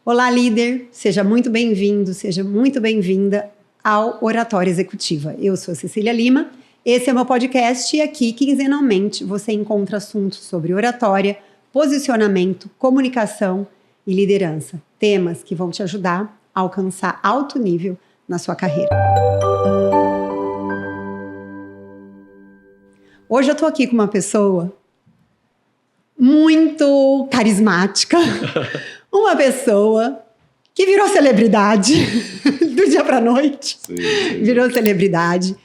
Olá, líder! Seja muito bem-vindo, seja muito bem-vinda ao Oratória Executiva. Eu sou a Cecília Lima, esse é o meu podcast e aqui, quinzenalmente, você encontra assuntos sobre oratória, posicionamento, comunicação e liderança. Temas que vão te ajudar a alcançar alto nível na sua carreira. Hoje eu tô aqui com uma pessoa muito carismática, uma pessoa que virou celebridade do dia para a noite, virou celebridade,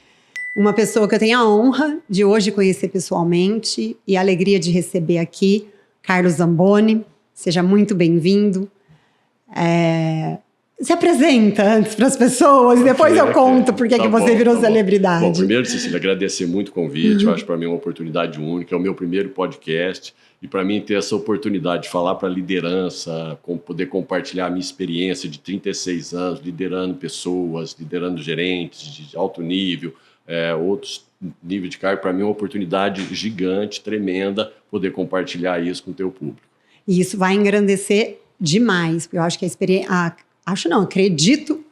uma pessoa que eu tenho a honra de hoje conhecer pessoalmente e a alegria de receber aqui, Carlos Zamboni. Seja muito bem-vindo. Se apresenta antes para as pessoas e depois eu conto por que você virou celebridade. Bom, primeiro, Cecília, agradecer muito o convite. Eu acho para mim uma oportunidade única. É o meu primeiro podcast e para mim ter essa oportunidade de falar para a liderança, poder compartilhar a minha experiência de 36 anos, liderando pessoas, liderando gerentes de alto nível, outros níveis de cargo, para mim é uma oportunidade gigante, tremenda, poder compartilhar isso com o teu público. E isso vai engrandecer demais, porque eu acho que a experiência... acredito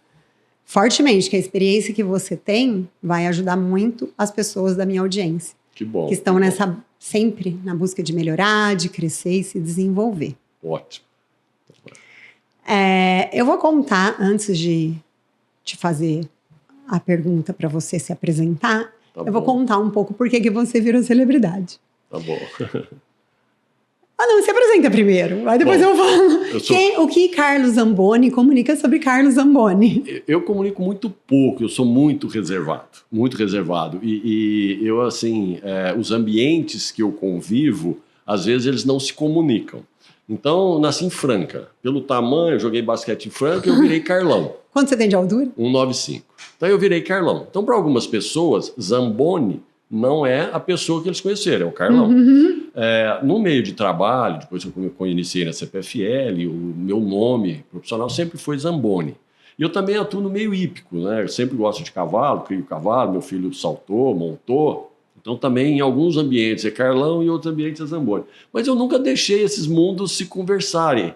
fortemente que a experiência que você tem vai ajudar muito as pessoas da minha audiência. Que bom. Que estão sempre na busca de melhorar, de crescer e se desenvolver. Ótimo. Eu vou contar, antes de te fazer a pergunta para você se apresentar, vou contar um pouco por que você virou celebridade. Tá bom. Não, se apresenta primeiro, aí depois eu falo. O que Carlos Zamboni comunica sobre Carlos Zamboni? Eu comunico muito pouco, eu sou muito reservado. E eu, assim, os ambientes que eu convivo, às vezes eles não se comunicam. Então, nasci em Franca. Pelo tamanho, eu joguei basquete em Franca e eu virei Carlão. Quanto você tem de altura? 1,95. Então, eu virei Carlão. Então, para algumas pessoas, Zamboni não é a pessoa que eles conheceram, é o Carlão. No meio de trabalho, depois que eu iniciei na CPFL, o meu nome profissional sempre foi Zamboni. E eu também atuo no meio hípico, né? Eu sempre gosto de cavalo, crio cavalo, meu filho saltou, montou. Então também em alguns ambientes é Carlão e em outros ambientes é Zamboni. Mas eu nunca deixei esses mundos se conversarem.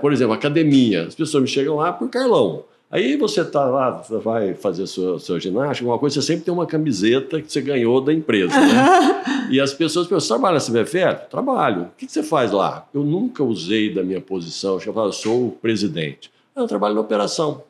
Por exemplo, academia, as pessoas me chegam lá por Carlão. Aí você está lá, você vai fazer sua ginástica, uma coisa, você sempre tem uma camiseta que você ganhou da empresa, né? E as pessoas perguntam, você trabalha na CPFL? Trabalho. O que você faz lá? Eu nunca usei da minha posição, eu sou o presidente. Eu trabalho na operação.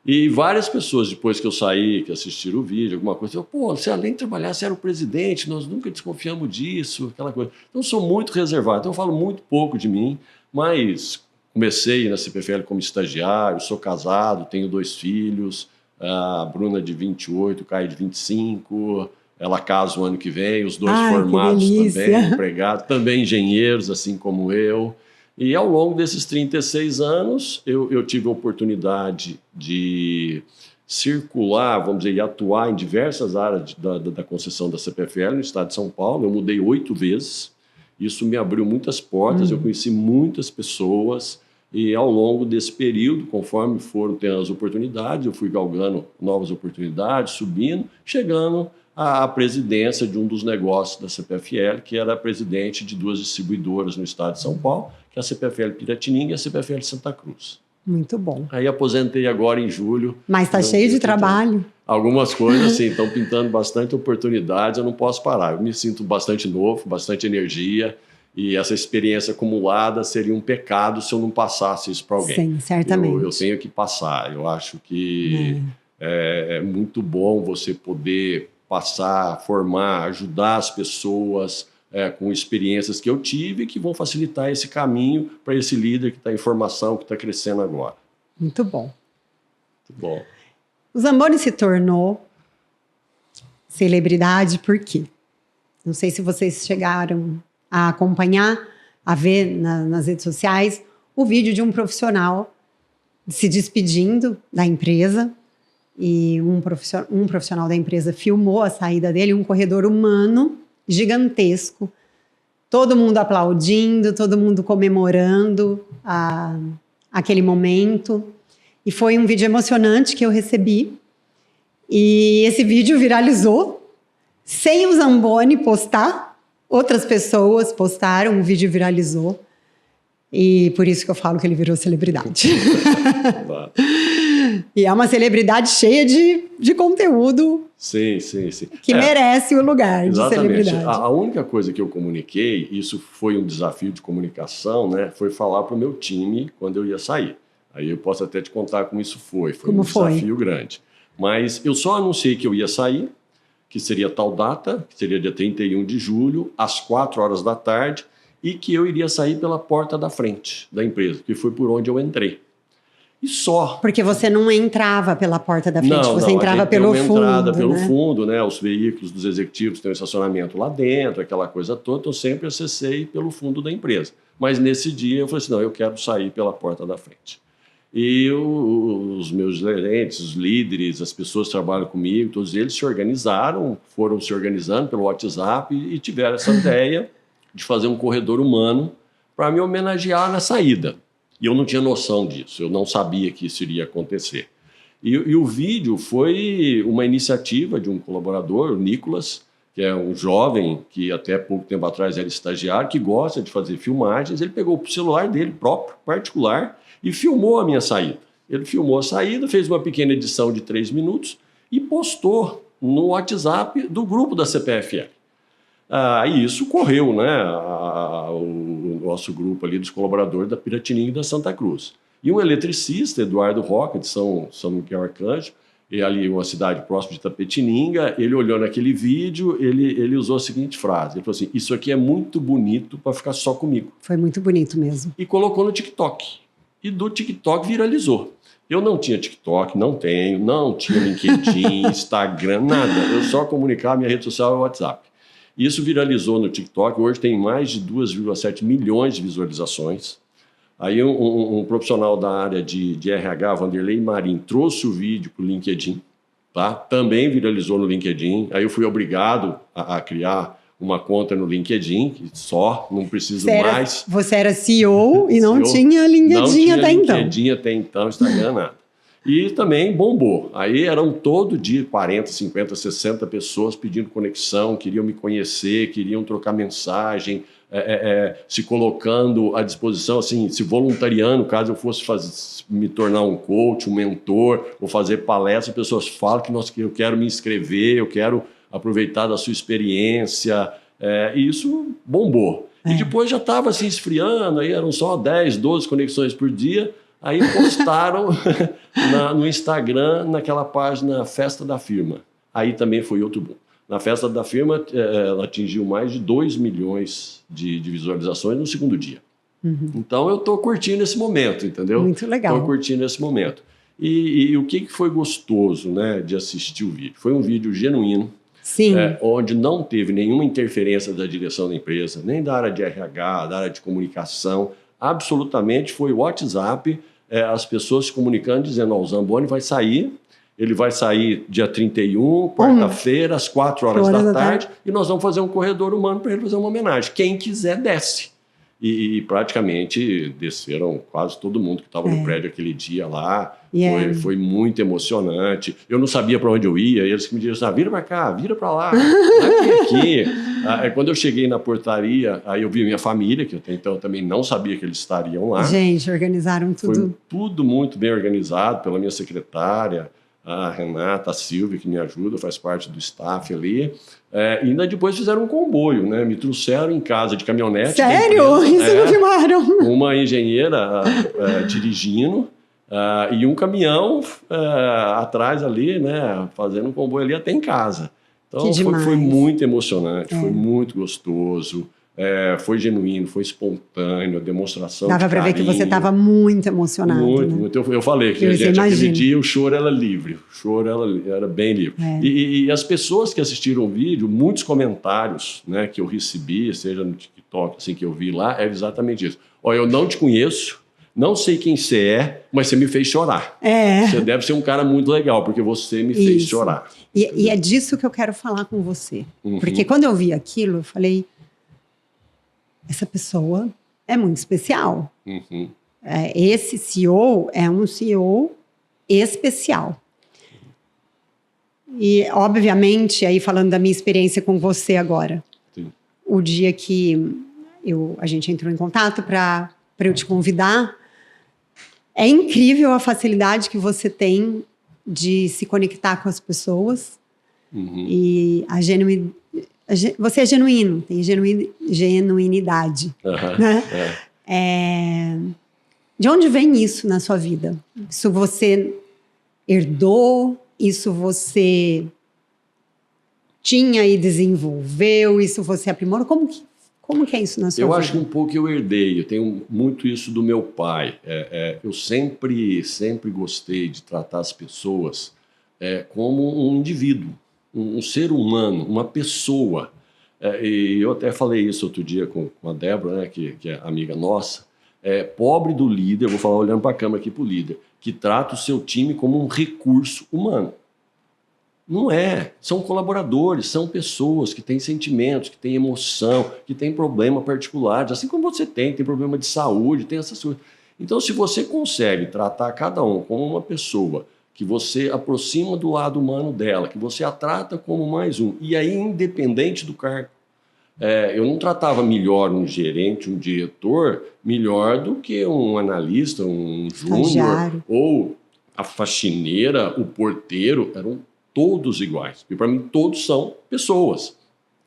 E várias pessoas, depois que eu saí, que assistiram o vídeo, alguma coisa, falaram, você além de trabalhar, você era o presidente, nós nunca desconfiamos disso, aquela coisa. Então eu sou muito reservado, então eu falo muito pouco de mim, mas... Comecei na CPFL como estagiário, sou casado, tenho 2 filhos, a Bruna de 28, o Caio de 25, ela casa o ano que vem, os 2 formados também, empregados, também engenheiros, assim como eu. E ao longo desses 36 anos, eu tive a oportunidade de circular, vamos dizer, e atuar em diversas áreas da concessão da CPFL no estado de São Paulo. Eu mudei 8 vezes, isso me abriu muitas portas, eu conheci muitas pessoas. E ao longo desse período, conforme foram tendo as oportunidades, eu fui galgando novas oportunidades, subindo, chegando à presidência de um dos negócios da CPFL, que era a presidente de 2 distribuidoras no estado de São Paulo, que é a CPFL Piratininga e a CPFL Santa Cruz. Muito bom. Aí aposentei agora em julho. Mas está cheio de trabalho. Algumas coisas, assim, estão pintando bastante oportunidades, eu não posso parar. Eu me sinto bastante novo, bastante energia. E essa experiência acumulada seria um pecado se eu não passasse isso para alguém. Sim, certamente. Eu tenho que passar. Eu acho que é muito bom você poder passar, formar, ajudar as pessoas com experiências que eu tive que vão facilitar esse caminho para esse líder que está em formação, que está crescendo agora. Muito bom. Muito bom. O Zamboni se tornou celebridade por quê? Não sei se vocês chegaram a acompanhar, a ver nas redes sociais, o vídeo de um profissional se despedindo da empresa e um profissional da empresa filmou a saída dele, um corredor humano gigantesco, todo mundo aplaudindo, todo mundo comemorando aquele momento. E foi um vídeo emocionante que eu recebi. E esse vídeo viralizou, sem o Zamboni postar. Outras pessoas postaram, o vídeo viralizou. E por isso que eu falo que ele virou celebridade. Claro. E é uma celebridade cheia de conteúdo Sim. que merece o lugar Exatamente. de celebridade. A única coisa que eu comuniquei, isso foi um desafio de comunicação, né? Foi falar para o meu time quando eu ia sair. Aí eu posso até te contar como isso foi. Foi um desafio grande. Mas eu só anunciei que eu ia sair, que seria tal data, que seria dia 31 de julho, às 4 horas da tarde, e que eu iria sair pela porta da frente da empresa, que foi por onde eu entrei. E só. Porque você não entrava pela porta da frente, você entrava pelo fundo. Entrada pelo fundo, né? Os veículos dos executivos têm um estacionamento lá dentro, aquela coisa toda, então eu sempre acessei pelo fundo da empresa. Mas nesse dia eu falei assim, não, eu quero sair pela porta da frente. E os meus gerentes, os líderes, as pessoas que trabalham comigo, todos eles se organizaram, foram se organizando pelo WhatsApp e tiveram essa ideia de fazer um corredor humano para me homenagear na saída. E eu não tinha noção disso, eu não sabia que isso iria acontecer. E o vídeo foi uma iniciativa de um colaborador, o Nicolas, que é um jovem que até pouco tempo atrás era estagiário, que gosta de fazer filmagens. Ele pegou o celular dele próprio, particular, e filmou a minha saída. Ele filmou a saída, fez uma pequena edição de 3 minutos e postou no WhatsApp do grupo da CPFL. E isso correu, né? O nosso grupo ali dos colaboradores da Piratininga e da Santa Cruz. E um eletricista, Eduardo Roca, de São Miguel Arcanjo, e ali uma cidade próxima de Itapetininga, ele olhou naquele vídeo, ele usou a seguinte frase, ele falou assim, isso aqui é muito bonito para ficar só comigo. Foi muito bonito mesmo. E colocou no TikTok. E do TikTok viralizou. Eu não tinha TikTok, não tinha LinkedIn, Instagram, nada. Eu só comunicava, minha rede social é o WhatsApp. Isso viralizou no TikTok, hoje tem mais de 2,7 milhões de visualizações. Aí um profissional da área de RH, Vanderlei Marim, trouxe o vídeo para o LinkedIn, tá? Também viralizou no LinkedIn. Aí eu fui obrigado a criar uma conta no LinkedIn, que só, não preciso mais. Você era CEO e não tinha LinkedIn até então. Não tinha LinkedIn até então, Instagram, nada. E também bombou. Aí eram todo dia 40, 50, 60 pessoas pedindo conexão, queriam me conhecer, queriam trocar mensagem, se colocando à disposição, assim, se voluntariando, caso eu fosse me tornar um coach, um mentor, ou fazer palestra, pessoas falam que eu quero me inscrever, eu quero aproveitar da sua experiência, e isso bombou. E depois já estava assim esfriando, aí eram só 10, 12 conexões por dia. Aí postaram no Instagram, naquela página Festa da Firma. Aí também foi outro boom. Na Festa da Firma, ela atingiu mais de 2 milhões de visualizações no segundo dia. Uhum. Então, eu estou curtindo esse momento, entendeu? Muito legal. Estou curtindo esse momento. E o que foi gostoso, né, de assistir o vídeo? Foi um vídeo genuíno. Sim. Onde não teve nenhuma interferência da direção da empresa, nem da área de RH, da área de comunicação. Absolutamente foi o WhatsApp, as pessoas se comunicando, dizendo, o Zamboni vai sair, ele vai sair dia 31, quarta-feira, às 4 horas da tarde, e nós vamos fazer um corredor humano para ele fazer uma homenagem. Quem quiser, desce. E praticamente desceram quase todo mundo que estava no prédio aquele dia lá. Foi muito emocionante. Eu não sabia para onde eu ia. Eles que me diziam, vira para cá, vira para lá, aqui. Quando eu cheguei na portaria, aí eu vi minha família, que até então eu também não sabia que eles estariam lá. Gente, organizaram tudo. Foi tudo muito bem organizado pela minha secretária, a Renata, a Silvia, que me ajuda, faz parte do staff ali. E ainda depois fizeram um comboio, né? Me trouxeram em casa de caminhonete. Sério? Isso não filmaram? Uma engenheira dirigindo e um caminhão atrás ali, né? Fazendo um comboio ali até em casa. Então foi muito emocionante, foi muito gostoso. Foi genuíno, foi espontâneo, a demonstração Dava para ver que você estava muito emocionado. Muito. Eu falei que, gente, aquele dia o choro era livre. O choro era bem livre. E as pessoas que assistiram o vídeo, muitos comentários, né, que eu recebi, seja no TikTok, assim, que eu vi lá, era exatamente isso. Olha, eu não te conheço, não sei quem você é, mas você me fez chorar. Você deve ser um cara muito legal, porque você me fez chorar. E é disso que eu quero falar com você. Porque quando eu vi aquilo, eu falei... Essa pessoa é muito especial. Esse CEO é um CEO especial. E, obviamente, aí falando da minha experiência com você agora, o dia que a gente entrou em contato para para eu te convidar. É incrível a facilidade que você tem de se conectar com as pessoas. E você é genuíno, tem genuinidade. Né? De onde vem isso na sua vida? Isso você herdou? Isso você tinha e desenvolveu? Isso você aprimorou? Como que é isso na sua vida? Eu acho que um pouco eu herdei. Eu tenho muito isso do meu pai. Eu sempre gostei de tratar as pessoas como um indivíduo, um ser humano, uma pessoa. E eu até falei isso outro dia com a Débora, né, que é amiga nossa. Pobre do líder, vou falar olhando para a câmera aqui para o líder, que trata o seu time como um recurso humano. Não é. São colaboradores, são pessoas que têm sentimentos, que têm emoção, que têm problema particulares, assim como você tem problema de saúde, tem essas coisas. Então, se você consegue tratar cada um como uma pessoa, que você aproxima do lado humano dela, que você a trata como mais um, e aí independente do cargo. Eu não tratava melhor um gerente, um diretor, melhor do que um analista, um júnior, ou a faxineira, o porteiro, eram todos iguais. E para mim todos são pessoas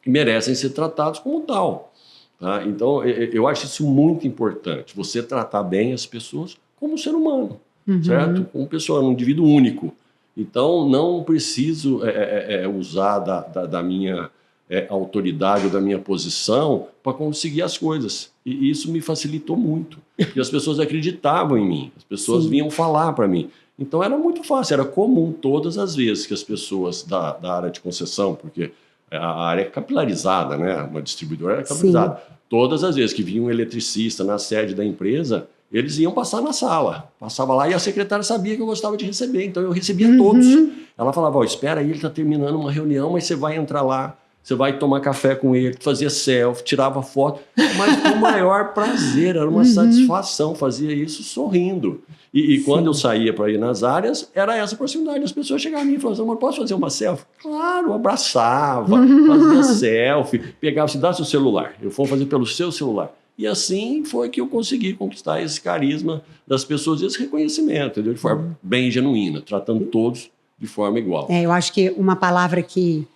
que merecem ser tratados como tal. Tá? Então eu acho isso muito importante, você tratar bem as pessoas como um ser humano, certo? Como pessoa, um indivíduo único. Então não preciso usar da minha autoridade ou da minha posição para conseguir as coisas. E isso me facilitou muito, porque as pessoas acreditavam em mim, as pessoas vinham falar para mim. Então era muito fácil, era comum todas as vezes que as pessoas da área de concessão, porque a área é capilarizada, né? Uma distribuidora é capilarizada. Sim. Todas as vezes que vinha um eletricista na sede da empresa, eles iam passar na sala. Passava lá e a secretária sabia que eu gostava de receber, então eu recebia todos. Ela falava, espera aí, ele está terminando uma reunião, mas você vai entrar lá, você vai tomar café com ele, fazia selfie, tirava foto, mas com o maior prazer, era uma satisfação, fazia isso sorrindo. E quando eu saía para ir nas áreas, era essa proximidade. As pessoas chegavam a mim e falavam, amor, posso fazer uma selfie? Claro, abraçava, fazia selfie, pegava, se dá seu celular, eu vou fazer pelo seu celular. E assim foi que eu consegui conquistar esse carisma das pessoas, esse reconhecimento, entendeu? De forma bem genuína, tratando todos de forma igual. Eu acho que uma palavra que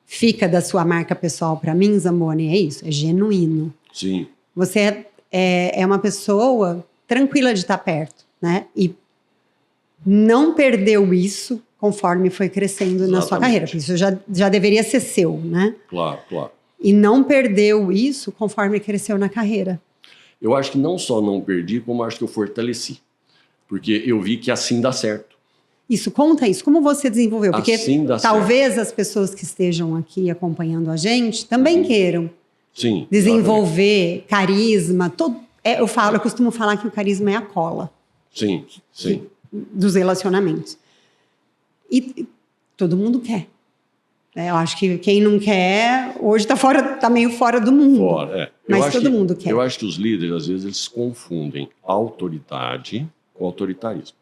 fica da sua marca pessoal para mim, Zamboni, é isso, é genuíno. Sim. Você é uma pessoa tranquila de estar perto, né? E não perdeu isso conforme foi crescendo na sua carreira, porque isso já deveria ser seu, né? Claro, claro. E não perdeu isso conforme cresceu na carreira. Eu acho que não só não perdi, como acho que eu fortaleci. Porque eu vi que assim dá certo. Isso, conta isso. Como você desenvolveu? Porque assim talvez certo. As pessoas que estejam aqui acompanhando a gente também queiram desenvolver carisma. Eu costumo falar que o carisma é a cola. Sim. Dos relacionamentos. E todo mundo quer. Eu acho que quem não quer, hoje tá meio fora do mundo. Mas todo mundo quer. Eu acho que os líderes, às vezes, eles confundem autoridade com autoritarismo.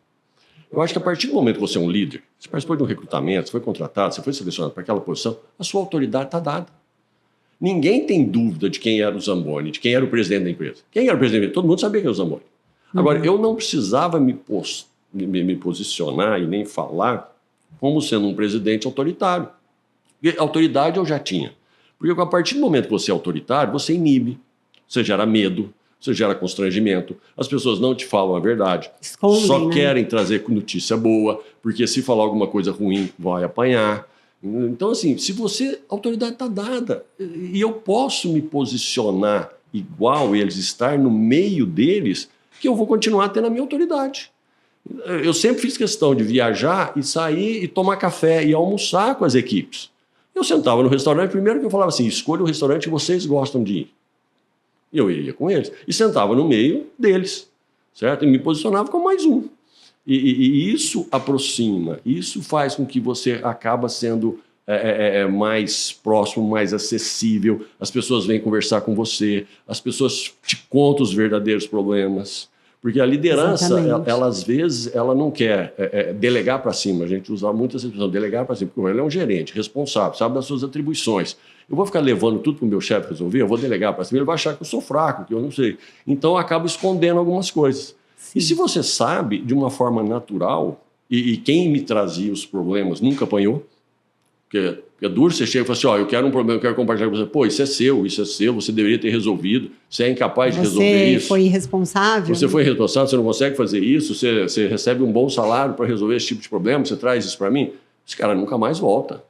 Eu acho que a partir do momento que você é um líder, você participou de um recrutamento, você foi contratado, você foi selecionado para aquela posição, a sua autoridade está dada. Ninguém tem dúvida de quem era o Zamboni, de quem era o presidente da empresa. Quem era o presidente? Todo mundo sabia quem era o Zamboni. Agora, eu não precisava me posicionar e nem falar como sendo um presidente autoritário. Porque autoridade eu já tinha. Porque a partir do momento que você é autoritário, você inibe, você gera medo, você gera constrangimento, as pessoas não te falam a verdade, só querem trazer notícia boa, porque se falar alguma coisa ruim, vai apanhar. Então, assim, se você, a autoridade está dada, e eu posso me posicionar igual eles, estar no meio deles, que eu vou continuar tendo a minha autoridade. Eu sempre fiz questão de viajar e sair e tomar café e almoçar com as equipes. Eu sentava no restaurante, primeiro que eu falava assim, escolha o restaurante que vocês gostam de ir. E eu iria com eles. E sentava no meio deles, certo? E me posicionava como mais um. E isso aproxima, isso faz com que você acaba sendo mais próximo, mais acessível. As pessoas vêm conversar com você, as pessoas te contam os verdadeiros problemas. Porque a liderança, Exatamente. ela às vezes, ela não quer delegar para cima. A gente usa muito essa expressão, delegar para cima, porque ele é um gerente responsável, sabe das suas atribuições. Eu vou ficar levando tudo para o meu chefe resolver, eu vou delegar para cima, ele vai achar que eu sou fraco, que eu não sei. Então, eu acabo escondendo algumas coisas. Sim. E se você sabe, de uma forma natural, e quem me trazia os problemas nunca apanhou, porque é duro, você chega e fala assim, ó, eu quero um problema, eu quero compartilhar com você. Pô, isso é seu, você deveria ter resolvido, você é incapaz de resolver isso. Você foi irresponsável. Você foi irresponsável, você não consegue fazer isso, você recebe um bom salário para resolver esse tipo de problema, você traz isso para mim, esse cara nunca mais volta.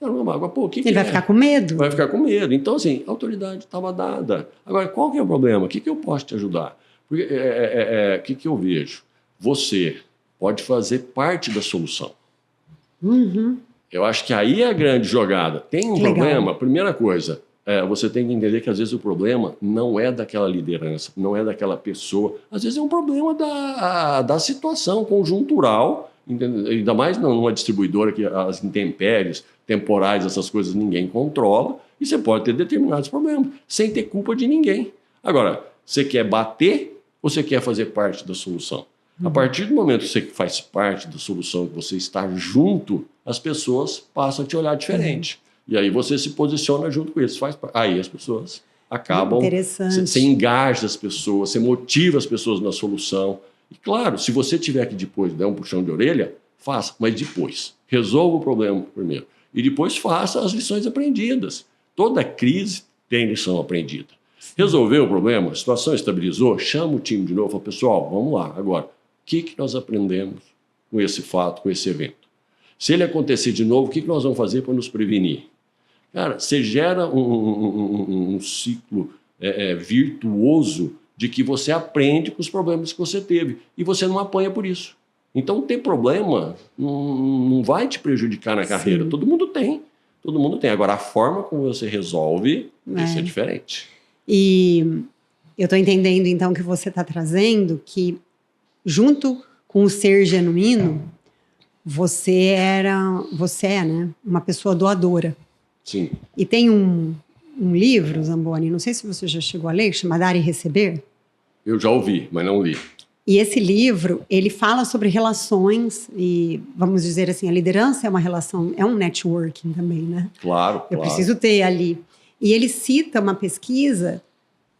Agora, pô, ele vai ficar com medo. Vai ficar com medo. Então, assim, a autoridade estava dada. Agora, qual que é o problema? O que eu posso te ajudar? Porque o que eu vejo? Você pode fazer parte da solução. Uhum. Eu acho que aí é a grande jogada. Tem um problema, primeira coisa, você tem que entender que às vezes o problema não é daquela liderança, não é daquela pessoa. Às vezes é um problema da situação conjuntural, ainda mais numa distribuidora que as intempéries temporais, essas coisas ninguém controla, e você pode ter determinados problemas, sem ter culpa de ninguém. Agora, você quer bater ou você quer fazer parte da solução? A partir do momento que você faz parte da solução, que você está junto, as pessoas passam a te olhar diferente. E aí você se posiciona junto com eles. Aí as pessoas acabam... Você engaja as pessoas, você motiva as pessoas na solução. E claro, se você tiver que depois dar um puxão de orelha, faça, mas depois. Resolva o problema primeiro. E depois faça as lições aprendidas. Toda crise tem lição aprendida. Resolveu o problema, a situação estabilizou, chama o time de novo e fala, pessoal, vamos lá, agora. O que nós aprendemos com esse fato, com esse evento? Se ele acontecer de novo, o que nós vamos fazer para nos prevenir? Cara, você gera um ciclo virtuoso de que você aprende com os problemas que você teve e você não apanha por isso. Então, ter problema não vai te prejudicar na carreira. Sim. Todo mundo tem. Agora, a forma como você resolve, isso é diferente. E eu estou entendendo, então, que você está trazendo que junto com o ser genuíno, você é, né, uma pessoa doadora. Sim. E tem um livro, Zamboni, não sei se você já chegou a ler, chama Dar e Receber. Eu já ouvi, mas não li. E esse livro, ele fala sobre relações e, vamos dizer assim, a liderança é uma relação, é um networking também, né? Claro, Eu preciso ter ali. E ele cita uma pesquisa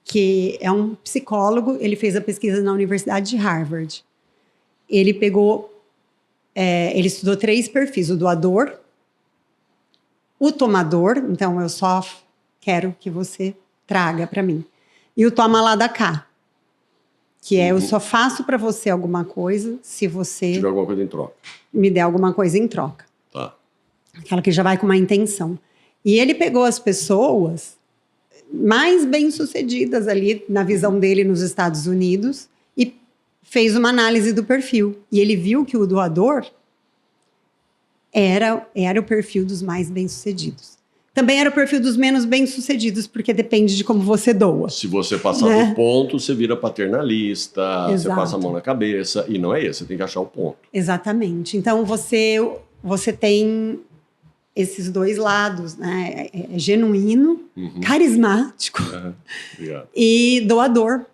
que é um psicólogo, ele fez a pesquisa na Universidade de Harvard. Ele ele estudou 3 perfis, o doador, o tomador, então eu só quero que você traga para mim, e o toma lá da cá, que é eu só faço para você alguma coisa se você tiver alguma coisa em troca. Me der alguma coisa em troca. Tá. Aquela que já vai com uma intenção. E ele pegou as pessoas mais bem-sucedidas ali, na visão dele, nos Estados Unidos, e fez uma análise do perfil. E ele viu que o doador era o perfil dos mais bem-sucedidos. Também era o perfil dos menos bem-sucedidos, porque depende de como você doa. Se você passar do ponto, você vira paternalista, Exato. Você passa a mão na cabeça, e não é isso, você tem que achar o ponto. Exatamente. Então, você tem esses 2 lados, né? É genuíno, carismático e doador.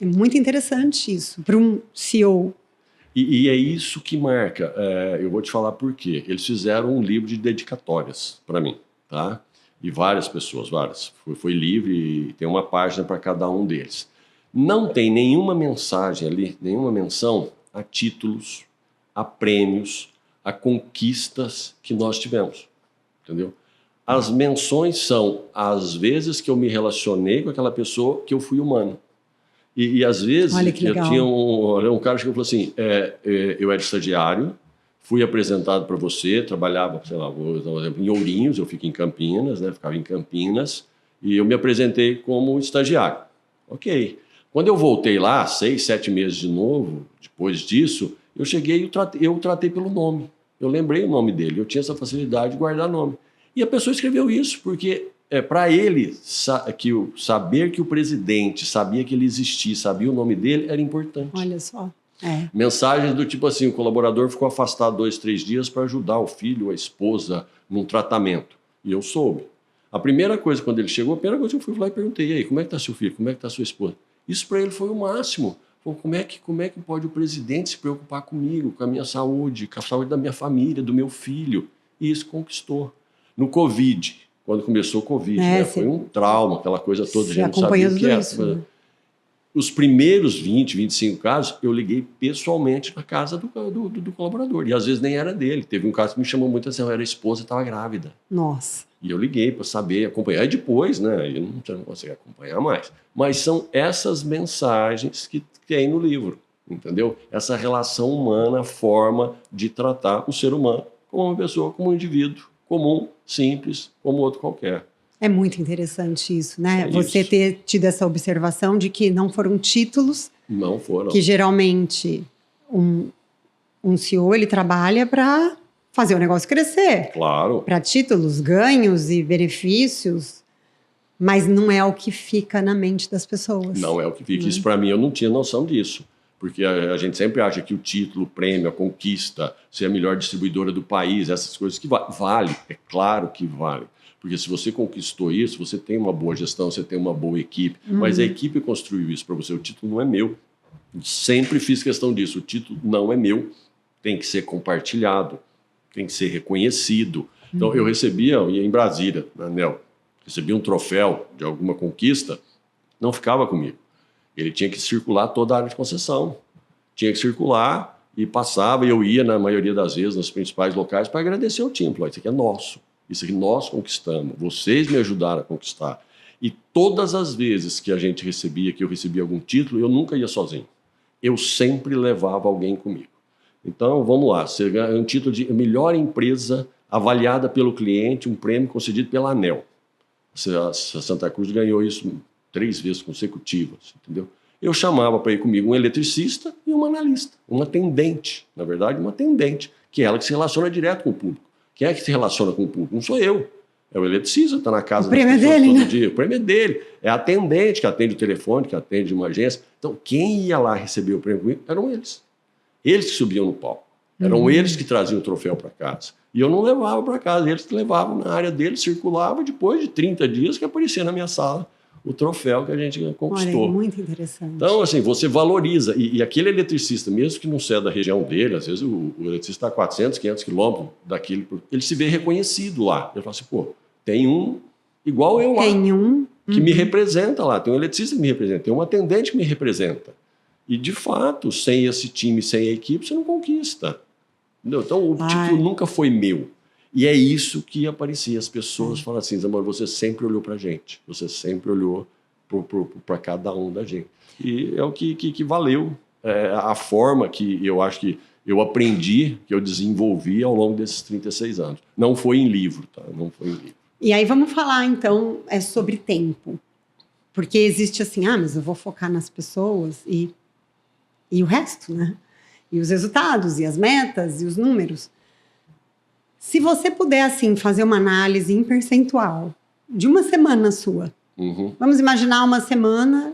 É muito interessante isso para um CEO. E é isso que marca. Eu vou te falar por quê. Eles fizeram um livro de dedicatórias para mim, tá? E várias pessoas, várias. Foi livre e tem uma página para cada um deles. Não tem nenhuma mensagem ali, nenhuma menção a títulos, a prêmios, a conquistas que nós tivemos, entendeu? As menções são as vezes que eu me relacionei com aquela pessoa que eu fui humano. E às vezes eu tinha um cara que falou assim, eu era estagiário, fui apresentado para você, trabalhava, sei lá, em Ourinhos, eu fico em Campinas, né? Ficava em Campinas, e eu me apresentei como estagiário. Ok. Quando eu voltei lá, 6, 7 meses de novo, depois disso, eu cheguei e eu tratei pelo nome. Eu lembrei o nome dele, eu tinha essa facilidade de guardar nome. E a pessoa escreveu isso, porque para ele, saber que o presidente sabia que ele existia, sabia o nome dele, era importante. Olha só. Mensagens do tipo assim, o colaborador ficou afastado 2, 3 dias para ajudar o filho, a esposa, num tratamento. E eu soube. A primeira coisa, quando ele chegou, a primeira coisa que eu fui lá e perguntei, e aí, como é que está seu filho? Como é que está sua esposa? Isso para ele foi o máximo. Pô, como é que pode o presidente se preocupar comigo, com a minha saúde, com a saúde da minha família, do meu filho? E isso conquistou. No Covid, quando começou o Covid, né? Foi um trauma, aquela coisa toda, a gente não sabia o que era. Isso, né? Os primeiros 20, 25 casos, eu liguei pessoalmente na casa do colaborador. E às vezes nem era dele. Teve um caso que me chamou muito a atenção, era a esposa e estava grávida. Nossa. E eu liguei para saber, acompanhar. E depois, né? Eu não consegui acompanhar mais. Mas são essas mensagens que tem no livro, entendeu? Essa relação humana, a forma de tratar o ser humano como uma pessoa, como um indivíduo comum, simples, como outro qualquer. É muito interessante isso, né? Você ter tido essa observação de que não foram títulos. Não foram. Que geralmente um CEO ele trabalha para fazer o negócio crescer. Claro. Para títulos, ganhos e benefícios, mas não é o que fica na mente das pessoas. Não é o que fica. Isso para mim eu não tinha noção disso. Porque a gente sempre acha que o título, o prêmio, a conquista, ser a melhor distribuidora do país, essas coisas que vale. É claro que vale. Porque se você conquistou isso, você tem uma boa gestão, você tem uma boa equipe. Mas a equipe construiu isso para você. O título não é meu. Sempre fiz questão disso. O título não é meu. Tem que ser compartilhado. Tem que ser reconhecido. Então, eu recebia, eu ia em Brasília, na ANEEL, recebia um troféu de alguma conquista, não ficava comigo. Ele tinha que circular toda a área de concessão. Tinha que circular e passava, e eu ia, na maioria das vezes, nos principais locais, para agradecer ao time. Isso aqui é nosso. Isso aqui nós conquistamos. Vocês me ajudaram a conquistar. E todas as vezes que a gente recebia, que eu recebia algum título, eu nunca ia sozinho. Eu sempre levava alguém comigo. Então, vamos lá. Você ganha um título de melhor empresa avaliada pelo cliente, um prêmio concedido pela ANEEL. A Santa Cruz ganhou isso 3 vezes consecutivas, entendeu? Eu chamava para ir comigo um eletricista e uma analista, uma atendente, na verdade, uma atendente, que é ela que se relaciona direto com o público. Quem é que se relaciona com o público? Não sou eu. É o eletricista, está na casa das pessoas dele, todo dia. O prêmio é dele. É a atendente que atende o telefone, que atende uma agência. Então, quem ia lá receber o prêmio comigo eram eles. Eles que subiam no palco. Eram eles que traziam o troféu para casa. E eu não levava para casa, eles que levavam na área deles, circulava, depois de 30 dias que aparecia na minha sala o troféu que a gente conquistou. Olha, muito interessante. Então, assim, você valoriza. E aquele eletricista, mesmo que não seja da região dele, às vezes o eletricista está a 400, 500 quilômetros daquele, ele se vê reconhecido lá. Ele fala assim, pô, tem um igual eu lá. Tem um que me representa lá. Tem um eletricista que me representa, tem um atendente que me representa. E, de fato, sem esse time, sem a equipe, você não conquista. Entendeu? Então, o título nunca foi meu. E é isso que aparecia. As pessoas falam assim, Zamora, você sempre olhou para a gente. Você sempre olhou para cada um da gente. E é o que valeu. A forma que eu acho que eu aprendi, que eu desenvolvi ao longo desses 36 anos. Não foi em livro, tá? Não foi em livro. E aí vamos falar, então, sobre tempo. Porque existe assim, mas eu vou focar nas pessoas e o resto, né? E os resultados, e as metas, e os números. Se você puder, assim, fazer uma análise em percentual de uma semana sua. Vamos imaginar uma semana,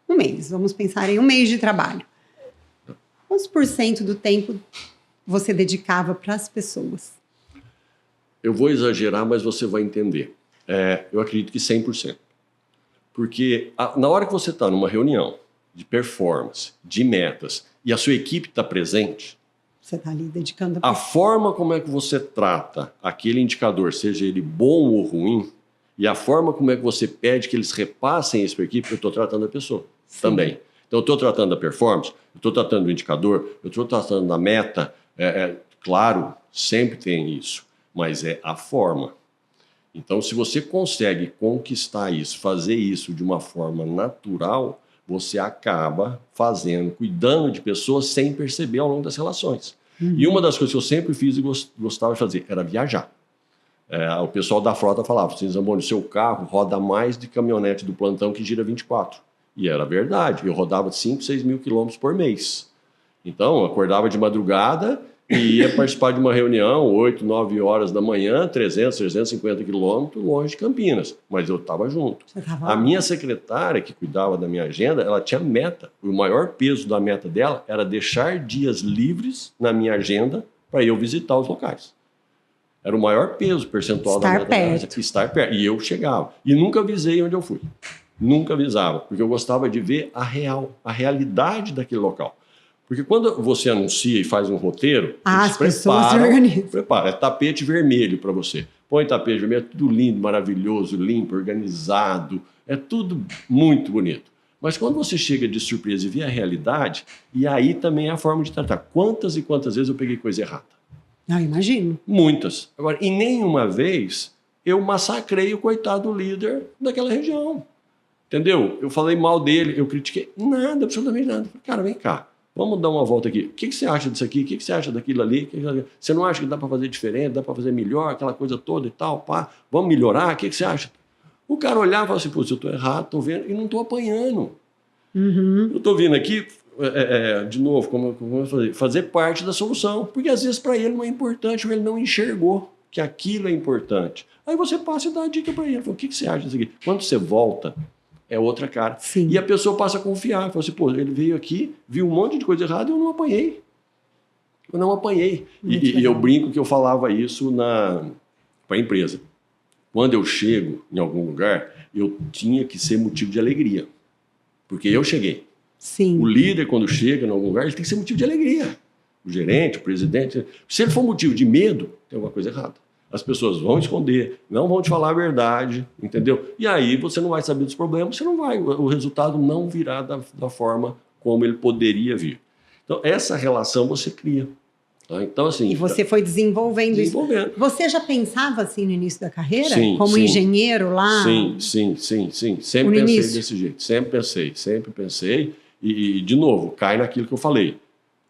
um mês. Vamos pensar em um mês de trabalho. Quantos % do tempo você dedicava para as pessoas? Eu vou exagerar, mas você vai entender. Eu acredito que 100%. Porque na hora que você está numa reunião de performance, de metas, e a sua equipe está presente, você está ali dedicando a forma como é que você trata aquele indicador, seja ele bom ou ruim, e a forma como é que você pede que eles repassem isso para a equipe, eu estou tratando a pessoa também. Então, eu estou tratando da performance, eu estou tratando do indicador, eu estou tratando da meta. Claro, sempre tem isso, mas é a forma. Então, se você consegue conquistar isso, fazer isso de uma forma natural, você acaba cuidando de pessoas sem perceber ao longo das relações. E uma das coisas que eu sempre fiz e gostava de fazer era viajar. O pessoal da frota falava assim, Zamboni, seu carro roda mais de caminhonete do plantão que gira 24. E era verdade, eu rodava 5, 6 mil quilômetros por mês. Então, eu acordava de madrugada e ia participar de uma reunião, 8, 9 horas da manhã, 300, 350 quilômetros longe de Campinas. Mas eu estava junto. A minha secretária, que cuidava da minha agenda, ela tinha meta. O maior peso da meta dela era deixar dias livres na minha agenda para eu visitar os locais. Era o maior peso percentual da meta dela. Estar perto. E eu chegava. E nunca avisei onde eu fui. Nunca avisava, porque eu gostava de ver a realidade daquele local. Porque quando você anuncia e faz um roteiro, as pessoas se organizam. Prepara, é tapete vermelho para você. Põe tapete vermelho, é tudo lindo, maravilhoso, limpo, organizado, é tudo muito bonito. Mas quando você chega de surpresa e vê a realidade, e aí também é a forma de tratar. Quantas e quantas vezes eu peguei coisa errada? Ah, imagino. Muitas. Agora, e nenhuma vez eu massacrei o coitado líder daquela região. Entendeu? Eu falei mal dele, eu critiquei. Nada, absolutamente nada. Cara, vem cá. Vamos dar uma volta aqui. O que você acha disso aqui? O que você acha daquilo ali? Você não acha que dá para fazer diferente? Dá para fazer melhor? Aquela coisa toda e tal? Pá. Vamos melhorar? O que você acha? O cara olhava e falava assim, pô, se eu estou errado, estou vendo, e não estou apanhando. Eu estou vindo aqui, de novo, como eu falei, fazer parte da solução. Porque às vezes para ele não é importante, ou ele não enxergou que aquilo é importante. Aí você passa e dá a dica para ele. Fala, o que você acha disso aqui? Quando você volta, é outra cara. Sim. E a pessoa passa a confiar. Fala assim, pô, ele veio aqui, viu um monte de coisa errada e eu não apanhei. Eu não apanhei. E eu brinco que eu falava isso para a empresa. Quando eu chego em algum lugar, eu tinha que ser motivo de alegria. Porque eu cheguei. Sim. O líder, quando chega em algum lugar, ele tem que ser motivo de alegria. O gerente, o presidente. Se ele for motivo de medo, tem alguma coisa errada. As pessoas vão esconder, não vão te falar a verdade, entendeu? E aí você não vai saber dos problemas, você não vai, o resultado não virá da forma como ele poderia vir. Então, essa relação você cria. Tá? Então, assim, e você foi desenvolvendo isso. Você já pensava assim no início da carreira? Sim, como sim. Engenheiro lá? Sim. Sempre pensei desse jeito. Sempre pensei. E, de novo, cai naquilo que eu falei.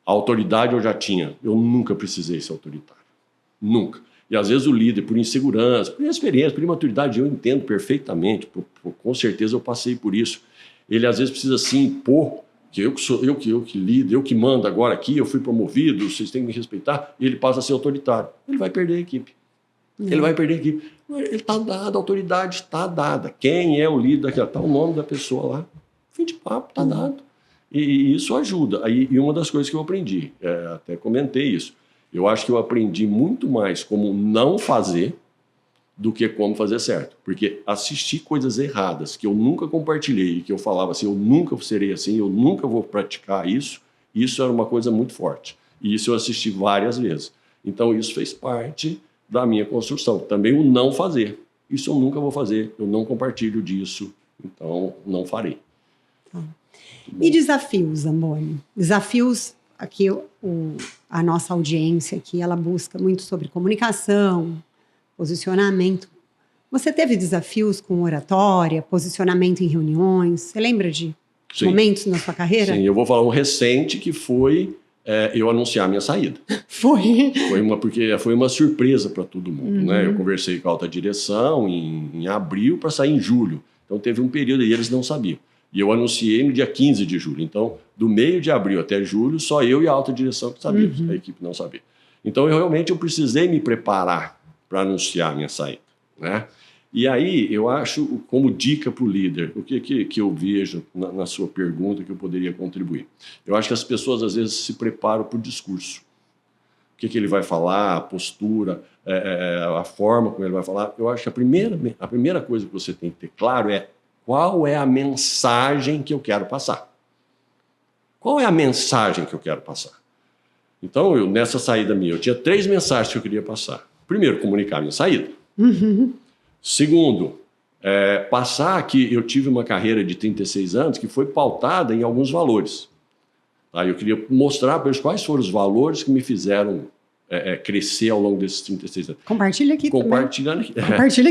A autoridade eu já tinha. Eu nunca precisei ser autoritário. Nunca. E às vezes o líder, por insegurança, por inexperiência, por imaturidade, eu entendo perfeitamente, com certeza eu passei por isso. Ele às vezes precisa se impor, que eu que líder, eu que mando agora aqui, eu fui promovido, vocês têm que me respeitar, e ele passa a ser autoritário. Ele vai perder a equipe. Ele vai perder a equipe. Ele está dado, a autoridade está dada. Quem é o líder daquela? Está o nome da pessoa lá. Fim de papo, está dado. E isso ajuda. E uma das coisas que eu aprendi, até comentei isso, eu acho que eu aprendi muito mais como não fazer do que como fazer certo. Porque assistir coisas erradas que eu nunca compartilhei, que eu falava assim, eu nunca serei assim, eu nunca vou praticar isso, isso era uma coisa muito forte. E isso eu assisti várias vezes. Então isso fez parte da minha construção. Também o não fazer. Isso eu nunca vou fazer, eu não compartilho disso, então não farei. E desafios, Zamboni? Desafios... Aqui a nossa audiência aqui, ela busca muito sobre comunicação, posicionamento. Você teve desafios com oratória, posicionamento em reuniões? Você lembra de momentos na sua carreira? Sim, eu vou falar um recente que foi eu anunciar a minha saída. Porque foi uma surpresa para todo mundo. Né? Eu conversei com a alta direção em abril para sair em julho. Então teve um período e eles não sabiam. E eu anunciei no dia 15 de julho. Então, do meio de abril até julho, só eu e a alta direção que sabíamos. A equipe não sabia. Então, eu precisei me preparar para anunciar a minha saída. Né? E aí, eu acho, como dica para o líder, o que eu vejo na sua pergunta que eu poderia contribuir? Eu acho que as pessoas, às vezes, se preparam por discurso. O que ele vai falar, a postura, a forma como ele vai falar. Eu acho que a primeira coisa que você tem que ter claro é qual é a mensagem que eu quero passar? Qual é a mensagem que eu quero passar? Então, nessa saída minha, eu tinha 3 mensagens que eu queria passar. Primeiro, comunicar a minha saída. Segundo, passar que eu tive uma carreira de 36 anos que foi pautada em alguns valores. Tá? Eu queria mostrar para eles quais foram os valores que me fizeram crescer ao longo desses 36 anos. Compartilha aqui também. Compartilha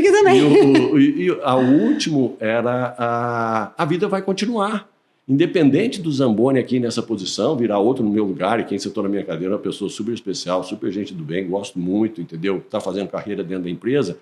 aqui também. E o último era a vida vai continuar. Independente do Zamboni aqui nessa posição, virar outro no meu lugar, e quem sentou na minha cadeira é uma pessoa super especial, super gente do bem, gosto muito, entendeu? Está fazendo carreira dentro da empresa.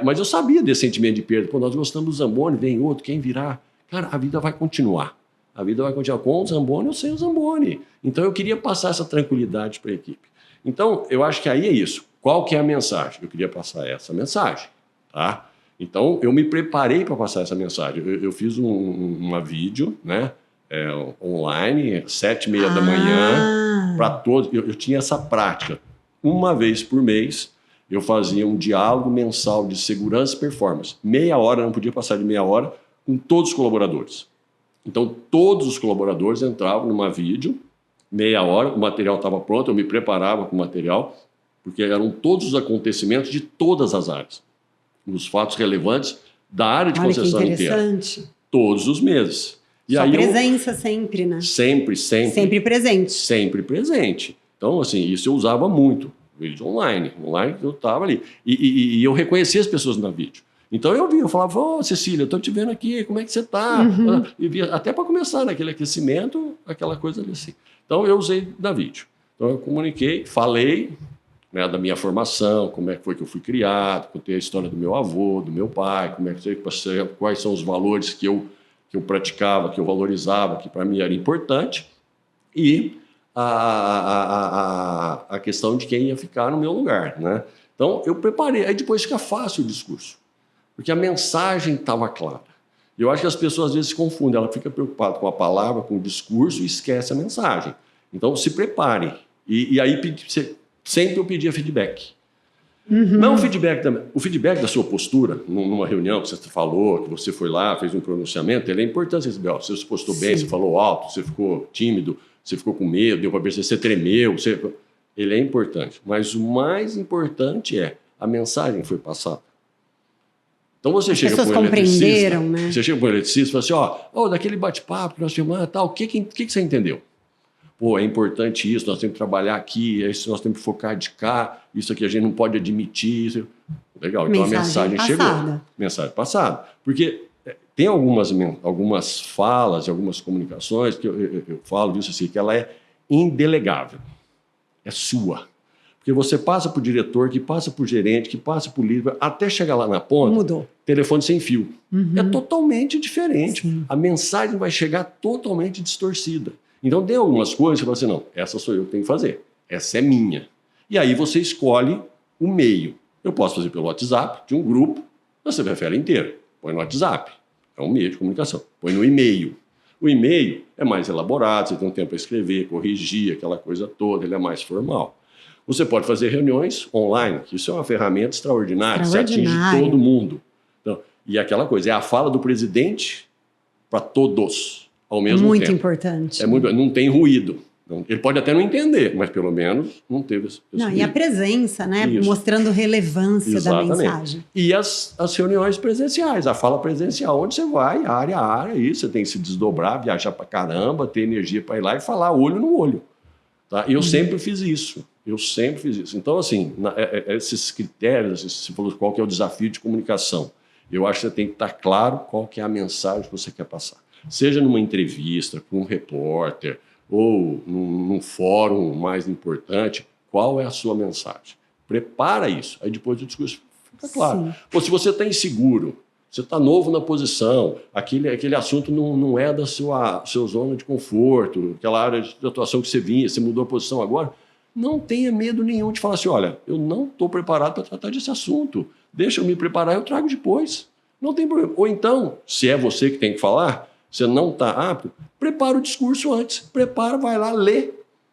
Mas eu sabia desse sentimento de perda. Pô, nós gostamos do Zamboni, vem outro, quem virá? Cara, a vida vai continuar. A vida vai continuar com o Zamboni ou sem o Zamboni. Então eu queria passar essa tranquilidade para a equipe. Então, eu acho que aí é isso. Qual que é a mensagem? Eu queria passar essa mensagem, tá? Então, eu me preparei para passar essa mensagem. Eu fiz uma vídeo, né, online, 7h30 da manhã, para todos. Eu tinha essa prática. Uma vez por mês, eu fazia um diálogo mensal de segurança e performance. Meia hora, não podia passar de meia hora, com todos os colaboradores. Então, todos os colaboradores entravam numa vídeo, meia hora, o material estava pronto, eu me preparava com o material, porque eram todos os acontecimentos de todas as áreas. Os fatos relevantes da área de concessão inteira. Todos os meses. E sua aí presença sempre, né? Sempre. Sempre presente. Sempre presente. Então, assim, isso eu usava muito. Vídeo online. Online eu estava ali. E eu reconhecia as pessoas na vídeo. Então eu falava, ô Cecília, eu estou te vendo aqui, como é que você está? E via, até para começar naquele aquecimento, aquela coisa ali assim. Então eu usei da vídeo. Então eu comuniquei, falei, né, da minha formação, como é que foi que eu fui criado, contei a história do meu avô, do meu pai, como é que quais são os valores que eu praticava, que eu valorizava, que para mim era importante, e a questão de quem ia ficar no meu lugar, né? Então eu preparei, aí depois fica fácil o discurso. Porque a mensagem estava clara. Eu acho que as pessoas às vezes se confundem, ela fica preocupada com a palavra, com o discurso e esquece a mensagem. Então se preparem. E aí sempre eu pedia feedback. Não feedback também. O feedback da sua postura, numa reunião que você falou, que você foi lá, fez um pronunciamento, ele é importante. Você se postou bem, você falou alto, você ficou tímido, você ficou com medo, deu para perceber, você tremeu. Ele é importante. Mas o mais importante é a mensagem que foi passada. Então você chega para um eletricista, né? Você chega para um eletricista e fala assim, ó, daquele bate-papo que nós tivemos, tal, o que você entendeu? Pô, é importante isso, nós temos que trabalhar aqui, isso nós temos que focar de cá, isso aqui a gente não pode admitir. Isso. Legal, então a mensagem chegou. Mensagem passada. Porque tem algumas falas, algumas comunicações que eu falo disso assim, que ela é indelegável, é sua. Porque você passa para o diretor, que passa para o gerente, que passa para o líder, até chegar lá na ponta, mudou. Telefone sem fio. É totalmente diferente. Sim. A mensagem vai chegar totalmente distorcida. Então tem algumas coisas que você fala assim, não, essa sou eu que tenho que fazer, essa é minha. E aí você escolhe o meio. Eu posso fazer pelo WhatsApp, de um grupo, você prefere inteiro. Põe no WhatsApp, é um meio de comunicação. Põe no e-mail. O e-mail é mais elaborado, você tem um tempo para escrever, corrigir, aquela coisa toda, ele é mais formal. Você pode fazer reuniões online, que isso é uma ferramenta extraordinária, você atinge todo mundo. Então, e aquela coisa, é a fala do presidente para todos ao mesmo tempo. Muito importante. Não tem ruído. Ele pode até não entender, mas pelo menos não teve esse ruído. E a presença, né? Isso. Mostrando relevância da mensagem. E as reuniões presenciais, a fala presencial, onde você vai, área a área, isso, você tem que se desdobrar, viajar para caramba, ter energia para ir lá e falar olho no olho. Tá? E eu sempre fiz isso. Então, assim, esses critérios, você falou qual que é o desafio de comunicação. Eu acho que você tem que estar claro qual que é a mensagem que você quer passar. Seja numa entrevista, com um repórter, ou num fórum mais importante, qual é a sua mensagem? Prepara isso. Aí depois o discurso fica claro. Ou se você está inseguro, você está novo na posição, aquele assunto não é da sua zona de conforto, aquela área de atuação que você mudou a posição agora, não tenha medo nenhum de falar assim, olha, eu não estou preparado para tratar desse assunto, deixa eu me preparar, eu trago depois. Não tem problema. Ou então, se é você que tem que falar, você não está apto, prepara o discurso antes, vai lá, lê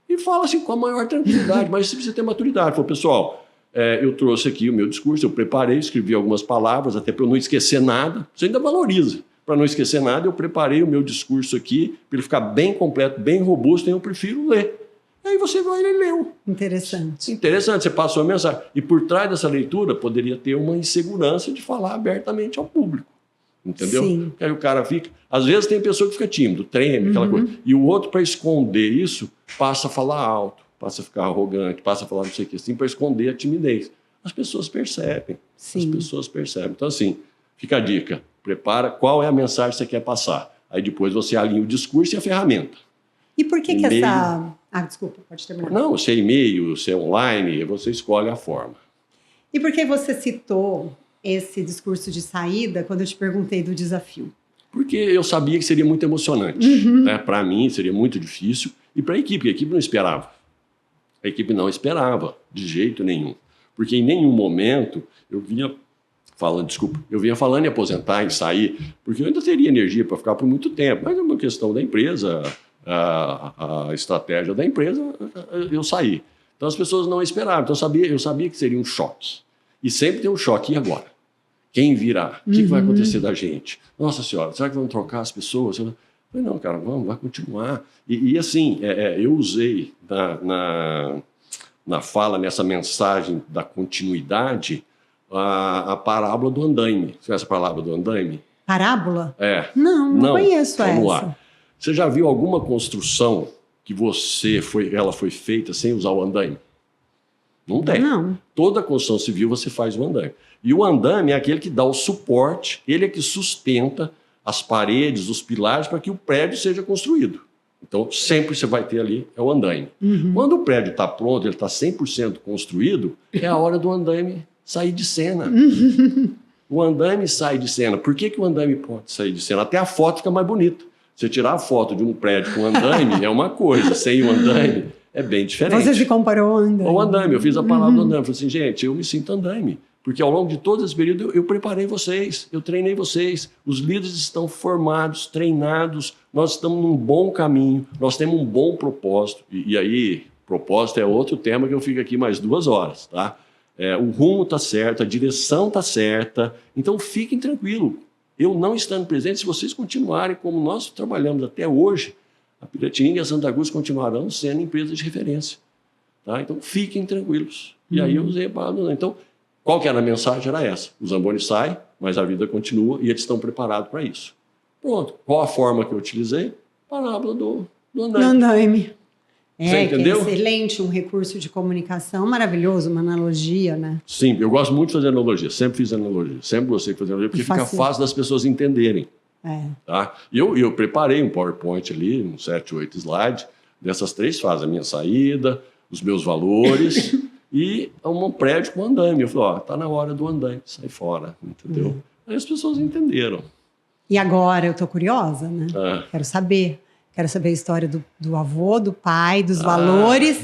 e fala assim com a maior tranquilidade, mas você precisa ter maturidade. Fala, pessoal, eu trouxe aqui o meu discurso, eu preparei, escrevi algumas palavras, até para eu não esquecer nada, você ainda valoriza. Para não esquecer nada, eu preparei o meu discurso aqui, para ele ficar bem completo, bem robusto, e eu prefiro ler. Aí você vai e leu. Interessante, você passou a mensagem. E por trás dessa leitura, poderia ter uma insegurança de falar abertamente ao público. Entendeu? Sim. Aí o cara fica... Às vezes tem pessoa que fica tímido, treme, aquela coisa. E o outro, para esconder isso, passa a falar alto, passa a ficar arrogante, passa a falar não sei o que, assim, para esconder a timidez. As pessoas percebem. Sim. As pessoas percebem. Então, assim, fica a dica. Prepara qual é a mensagem que você quer passar. Aí depois você alinha o discurso e a ferramenta. E por que essa... desculpa, pode terminar. Não, se é e-mail, se é online, você escolhe a forma. E por que você citou esse discurso de saída quando eu te perguntei do desafio? Porque eu sabia que seria muito emocionante. Né? Para mim, seria muito difícil. E para a equipe não esperava. A equipe não esperava, de jeito nenhum. Porque em nenhum momento eu vinha falando em aposentar, em sair, porque eu ainda teria energia para ficar por muito tempo. Mas é uma questão da empresa... A estratégia da empresa, eu saí. Então as pessoas não esperavam. Então eu sabia que seria um choque. E sempre tem um choque. E agora? Quem virá? O que vai acontecer da gente? Nossa Senhora, será que vão trocar as pessoas? Eu falei, não, cara, vamos, vai continuar. E assim, eu usei na fala, nessa mensagem da continuidade, a parábola do andaime. Você conhece a parábola do andaime? Parábola? É. Não conheço vamos essa. Lá. Você já viu alguma construção que ela foi feita sem usar o andaime? Não tem. Não. Toda construção civil você faz o andaime. E o andaime é aquele que dá o suporte, ele é que sustenta as paredes, os pilares, para que o prédio seja construído. Então, sempre você vai ter ali, é o andaime. Quando o prédio está pronto, ele está 100% construído, é a hora do andaime sair de cena. O andaime sai de cena. Por que o andaime pode sair de cena? Até a foto fica mais bonita. Você tirar a foto de um prédio com andaime é uma coisa, sem o andaime é bem diferente. Você se comparou ao andaime. O andaime, eu fiz a palavra do andaime. Eu falei assim, gente, eu me sinto andaime. Porque ao longo de todo esse período eu preparei vocês, eu treinei vocês. Os líderes estão formados, treinados, nós estamos num bom caminho, nós temos um bom propósito. E aí, propósito é outro tema que eu fico aqui mais 2 horas, tá? O rumo está certo, a direção está certa. Então fiquem tranquilos. Eu não estando presente, se vocês continuarem como nós trabalhamos até hoje, a Piratininga e a Santa Cruz continuarão sendo empresas de referência. Tá? Então fiquem tranquilos. E aí eu usei a palavra. Então, qual que era a mensagem? Era essa. O Zamboni sai, mas a vida continua e eles estão preparados para isso. Pronto. Qual a forma que eu utilizei? Parábola do andaime. Do andaime. Você entendeu? Que é excelente, um recurso de comunicação maravilhoso, uma analogia, né? Sim, eu gosto muito de fazer analogia, sempre fiz analogia, sempre gostei de fazer analogia, porque fica fácil das pessoas entenderem. Tá? E eu preparei um PowerPoint ali, uns 7, 8 slides, dessas 3 fases, a minha saída, os meus valores e um prédio com andaime. Eu falei, tá na hora do andaime, sai fora, entendeu? Aí as pessoas entenderam. E agora, eu tô curiosa, né? Quero saber a história do avô, do pai, dos valores.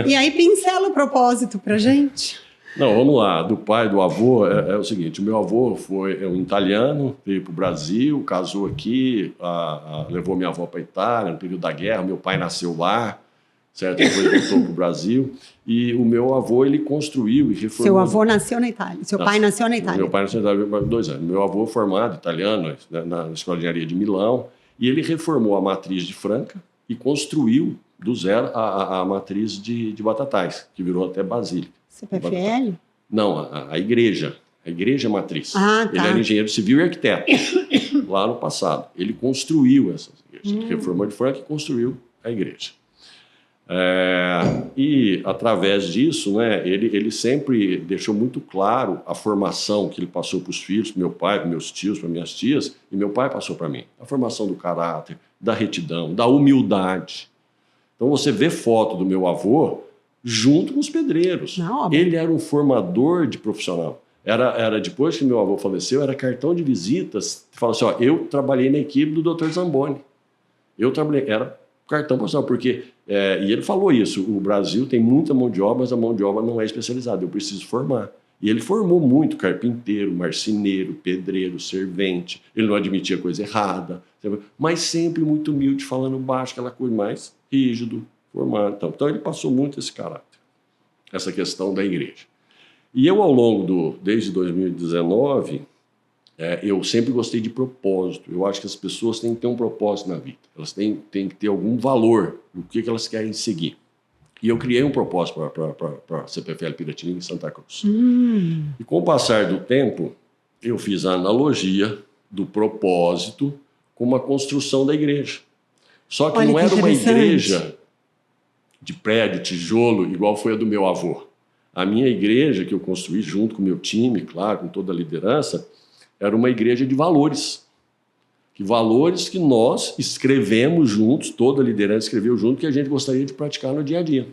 E aí pincela o propósito pra gente. Não, vamos lá. Do pai, do avô, é o seguinte. O meu avô foi um italiano, veio para o Brasil, casou aqui, levou minha avó para a Itália no período da guerra. Meu pai nasceu lá, certo? Depois voltou para o Brasil. E o meu avô, ele construiu e reformou... Seu avô nasceu na Itália? Seu pai nasceu na Itália? Meu pai nasceu na Itália há 2 anos. Meu avô formado italiano na Escola de Engenharia de Milão. E ele reformou a matriz de Franca e construiu do zero a matriz de Batatais, que virou até Basílica. CPFL? Não, a igreja matriz. Tá. Ele era engenheiro civil e arquiteto, lá no passado. Ele construiu essas igrejas. Ele reformou de Franca e construiu a igreja. E, através disso, né, ele sempre deixou muito claro a formação que ele passou para os filhos, para meu pai, para meus tios, para minhas tias, e meu pai passou para mim. A formação do caráter, da retidão, da humildade. Então, você vê foto do meu avô junto com os pedreiros. Ele era um formador de profissional. Era depois que meu avô faleceu, era cartão de visitas. Fala assim, eu trabalhei na equipe do Dr. Zamboni. Era cartão profissional, porque... e ele falou isso, o Brasil tem muita mão de obra, mas a mão de obra não é especializada, eu preciso formar. E ele formou muito carpinteiro, marceneiro, pedreiro, servente. Ele não admitia coisa errada, mas sempre muito humilde, falando baixo, aquela coisa mais rígido, formado. Então ele passou muito esse caráter, essa questão da igreja. E eu, ao longo desde 2019, eu sempre gostei de propósito. Eu acho que as pessoas têm que ter um propósito na vida. Elas têm que ter algum valor no que elas querem seguir. E eu criei um propósito para a CPFL Piratininga em Santa Cruz. E com o passar do tempo, eu fiz a analogia do propósito com uma construção da igreja. Só que não era uma igreja de prédio, tijolo, igual foi a do meu avô. A minha igreja, que eu construí junto com o meu time, claro, com toda a liderança, era uma igreja de valores. Valores que nós escrevemos juntos, toda a liderança escreveu junto, que a gente gostaria de praticar no dia a dia.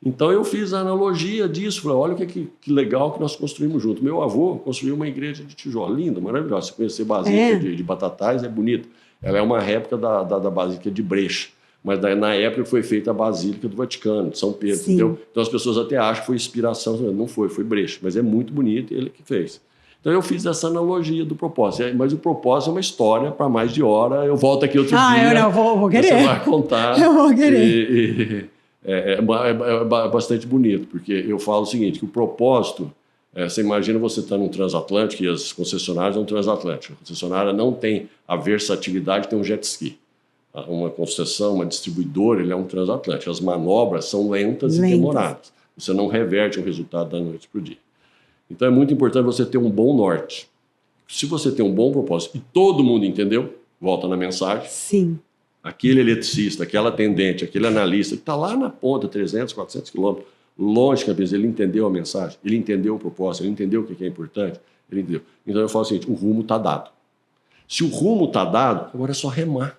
Então eu fiz a analogia disso, falei, olha que legal que nós construímos junto. Meu avô construiu uma igreja de tijolo, linda, maravilhosa. Se conhecer Basílica de Batatais, é bonita. Ela é uma réplica da Basílica de Brecha, mas na época foi feita a Basílica do Vaticano, de São Pedro. Entendeu? Então as pessoas até acham que foi inspiração, não foi Brecha, mas é muito bonito e ele que fez. Então eu fiz essa analogia do propósito, mas o propósito é uma história para mais de hora. Eu volto aqui outro dia. Eu vou querer. Você vai contar. Eu vou querer. É bastante bonito, porque eu falo o seguinte, que o propósito Você imagina você estar num transatlântico e as concessionárias são transatlânticas. A concessionária não tem a versatilidade de ter um jet ski. Uma concessão, uma distribuidora, ele é um transatlântico. As manobras são lentas e demoradas. Você não reverte o resultado da noite para o dia. Então é muito importante você ter um bom norte. Se você tem um bom propósito e todo mundo entendeu, volta na mensagem. Sim. Aquele eletricista, aquela atendente, aquele analista que está lá na ponta, 300, 400 quilômetros, longe, ele entendeu a mensagem, ele entendeu o propósito, ele entendeu o que é importante, ele entendeu. Então eu falo o seguinte, o rumo está dado. Se o rumo está dado, agora é só remar.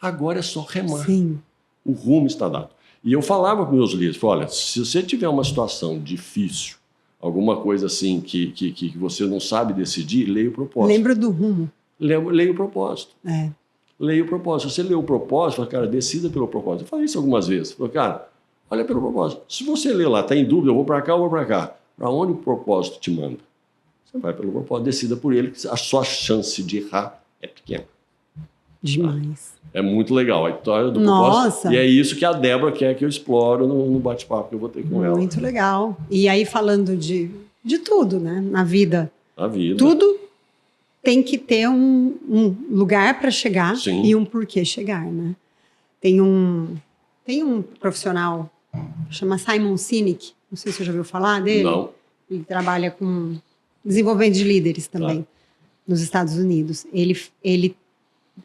Agora é só remar. Sim. O rumo está dado. E eu falava com meus líderes, olha, se você tiver uma situação difícil, alguma coisa assim que você não sabe decidir, leia o propósito. Lembra do rumo. Leia o propósito. Leia o propósito. Se você lê o propósito, fala, cara, decida pelo propósito. Eu falei isso algumas vezes. Falei, cara, olha pelo propósito. Se você lê lá, está em dúvida, eu vou para cá ou vou para cá. Para onde o propósito te manda? Você vai pelo propósito, decida por ele, que a sua chance de errar é pequena. Demais. É muito legal a história do propósito. E é isso que a Débora quer que eu exploro no bate-papo que eu vou ter com ela. Muito legal. E aí, falando de tudo, né? Na vida. Na vida. Tudo tem que ter um lugar para chegar. Sim. E um porquê chegar, né? Tem um profissional, chama Simon Sinek, não sei se você já ouviu falar dele. Não. Ele trabalha com desenvolvimento de líderes também, nos Estados Unidos. Ele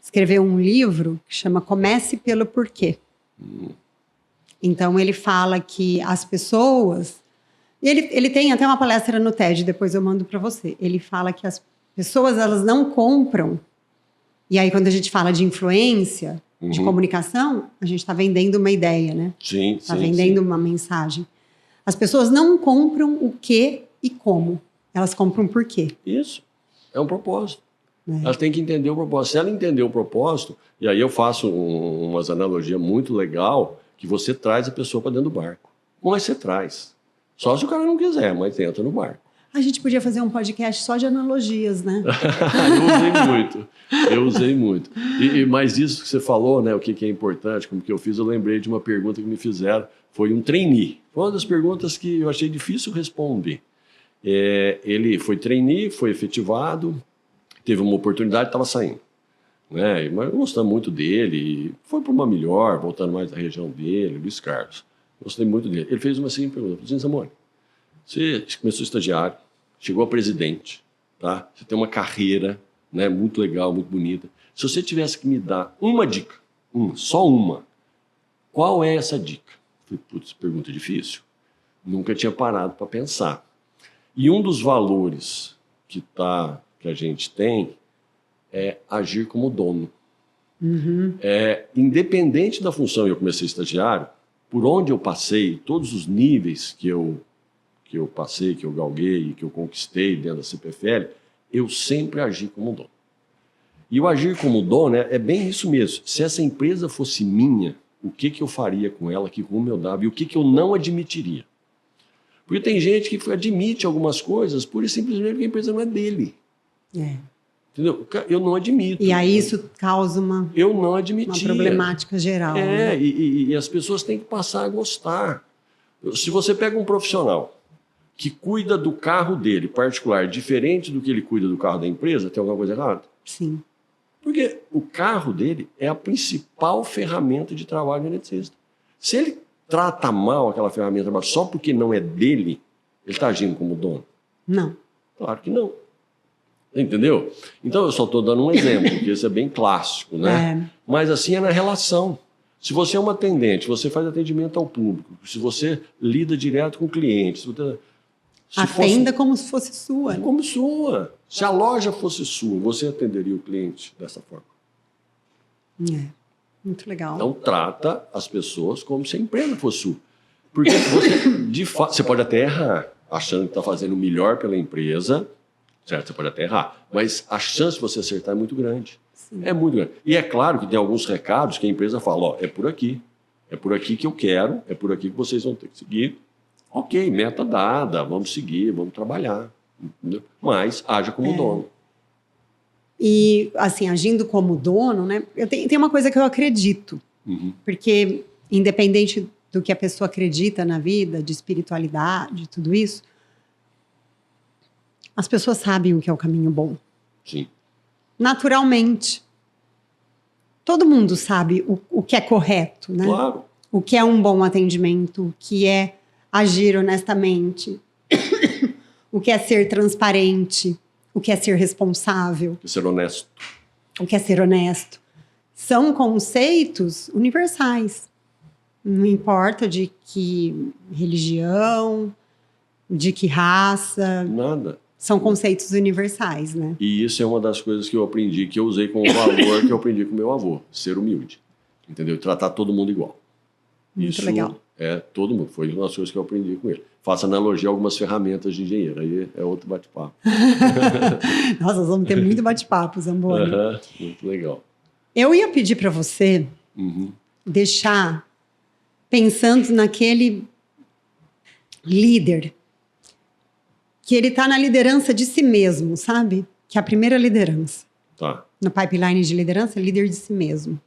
escreveu um livro que chama Comece pelo Porquê. Então, ele fala que as pessoas... Ele tem até uma palestra no TED, depois eu mando para você. Ele fala que as pessoas, elas não compram. E aí, quando a gente fala de influência, de comunicação, a gente está vendendo uma ideia, né? Sim, Está vendendo uma mensagem. As pessoas não compram o que e como. Elas compram por quê. Isso. É um propósito. Ela tem que entender o propósito. Se ela entender o propósito, e aí eu faço umas analogias muito legal, que você traz a pessoa para dentro do barco. Mas você traz. Só se o cara não quiser, mas entra no barco. A gente podia fazer um podcast só de analogias, né? Eu usei muito. Mas isso que você falou, né, o que é importante, como que eu fiz, eu lembrei de uma pergunta que me fizeram. Foi um trainee. Foi uma das perguntas que eu achei difícil responder. Ele foi trainee, foi efetivado, teve uma oportunidade, estava saindo. Né? Mas eu gostei muito dele, foi para uma melhor, voltando mais da região dele, Luiz Carlos. Gostei muito dele. Ele fez uma seguinte pergunta, falou assim, Zamoni, você começou estagiário, chegou a presidente, tá? Você tem uma carreira, né, muito legal, muito bonita. Se você tivesse que me dar uma dica, só uma, qual é essa dica? Eu falei, putz, pergunta difícil. Nunca tinha parado para pensar. E um dos valores que a gente tem é agir como dono. Independente da função, eu comecei estagiário, por onde eu passei, todos os níveis que eu passei, que eu galguei, que eu conquistei dentro da CPFL, eu sempre agi como dono. E o agir como dono é bem isso mesmo. Se essa empresa fosse minha, o que eu faria com ela, que rumo eu dava e o que eu não admitiria. Porque tem gente que admite algumas coisas pura e simplesmente porque a empresa não é dele. Entendeu? Eu não admito. E aí isso causa uma problemática geral. Né? E as pessoas têm que passar a gostar. Se você pega um profissional que cuida do carro dele particular diferente do que ele cuida do carro da empresa, tem alguma coisa errada? Sim. Porque o carro dele é a principal ferramenta de trabalho do eletricista. Se ele trata mal aquela ferramenta de trabalho só porque não é dele, ele está agindo como dono? Não. Claro que não. Entendeu? Então eu só estou dando um exemplo, porque isso é bem clássico, né? Mas assim é na relação. Se você é uma atendente, você faz atendimento ao público, se você lida direto com clientes, atenda como se fosse sua. Como sua. Se a loja fosse sua, você atenderia o cliente dessa forma. Muito legal. Então trata as pessoas como se a empresa fosse sua. Porque você pode até errar, achando que está fazendo o melhor pela empresa, certo? Você pode até errar, mas a chance de você acertar é muito grande. Sim. É muito grande. E é claro que tem alguns recados que a empresa fala, é por aqui que eu quero, é por aqui que vocês vão ter que seguir. Ok, meta dada, vamos seguir, vamos trabalhar. Entendeu? Mas haja como dono. E, assim, agindo como dono, né? Tem uma coisa que eu acredito. Porque, independente do que a pessoa acredita na vida, de espiritualidade, tudo isso, as pessoas sabem o que é o caminho bom. Sim. Naturalmente. Todo mundo sabe o que é correto, né? Claro. O que é um bom atendimento, o que é agir honestamente, o que é ser transparente, o que é ser responsável, Ser honesto. o que é ser honesto. São conceitos universais. Não importa de que religião, de que raça. Nada. São conceitos universais, né? E isso é uma das coisas que eu aprendi, que eu usei como valor, que eu aprendi com meu avô. Ser humilde. Entendeu? Tratar todo mundo igual. Muito Isso legal. é todo mundo. Foi uma das coisas que eu aprendi com ele. Faço analogia a algumas ferramentas de engenheiro. Aí é outro bate-papo. Nossa, nós vamos ter muito bate-papo, Zamboni. Muito legal. Eu ia pedir para você deixar pensando naquele líder que ele está na liderança de si mesmo, sabe? Que é a primeira liderança. Tá. No pipeline de liderança, líder de si mesmo.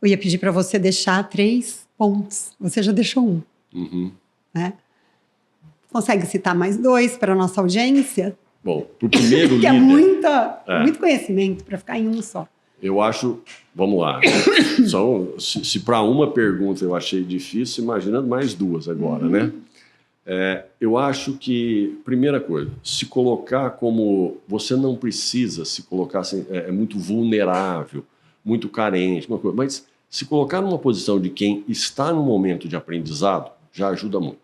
Eu ia pedir para você deixar 3 pontos. Você já deixou 1. Né? Consegue citar mais 2 para a nossa audiência? Bom, pro primeiro que líder... é muito conhecimento para ficar em um só. Eu acho... Vamos lá. Se para uma pergunta eu achei difícil, imagina mais 2 agora, né? Eu acho que, primeira coisa, se colocar como... Você não precisa se colocar assim, é muito vulnerável, muito carente, uma coisa, mas se colocar numa posição de quem está no momento de aprendizado, já ajuda muito.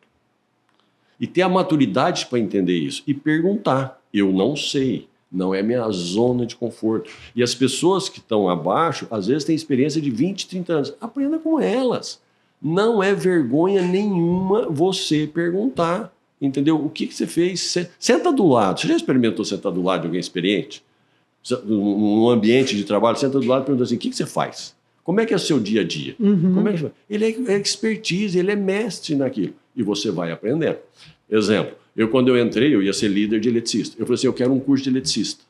E ter a maturidade para entender isso e perguntar. Eu não sei, não é minha zona de conforto. E as pessoas que estão abaixo, às vezes têm experiência de 20, 30 anos. Aprenda com elas. Não é vergonha nenhuma você perguntar, entendeu? O que você fez? Senta do lado. Você já experimentou sentar do lado de alguém experiente? Num ambiente de trabalho, senta do lado e pergunta assim, o que você faz? Como é que é o seu dia a dia? Como é que... Ele é expertise, ele é mestre naquilo. E você vai aprendendo. Exemplo, quando eu entrei, eu ia ser líder de eletricista. Eu falei assim, eu quero um curso de eletricista.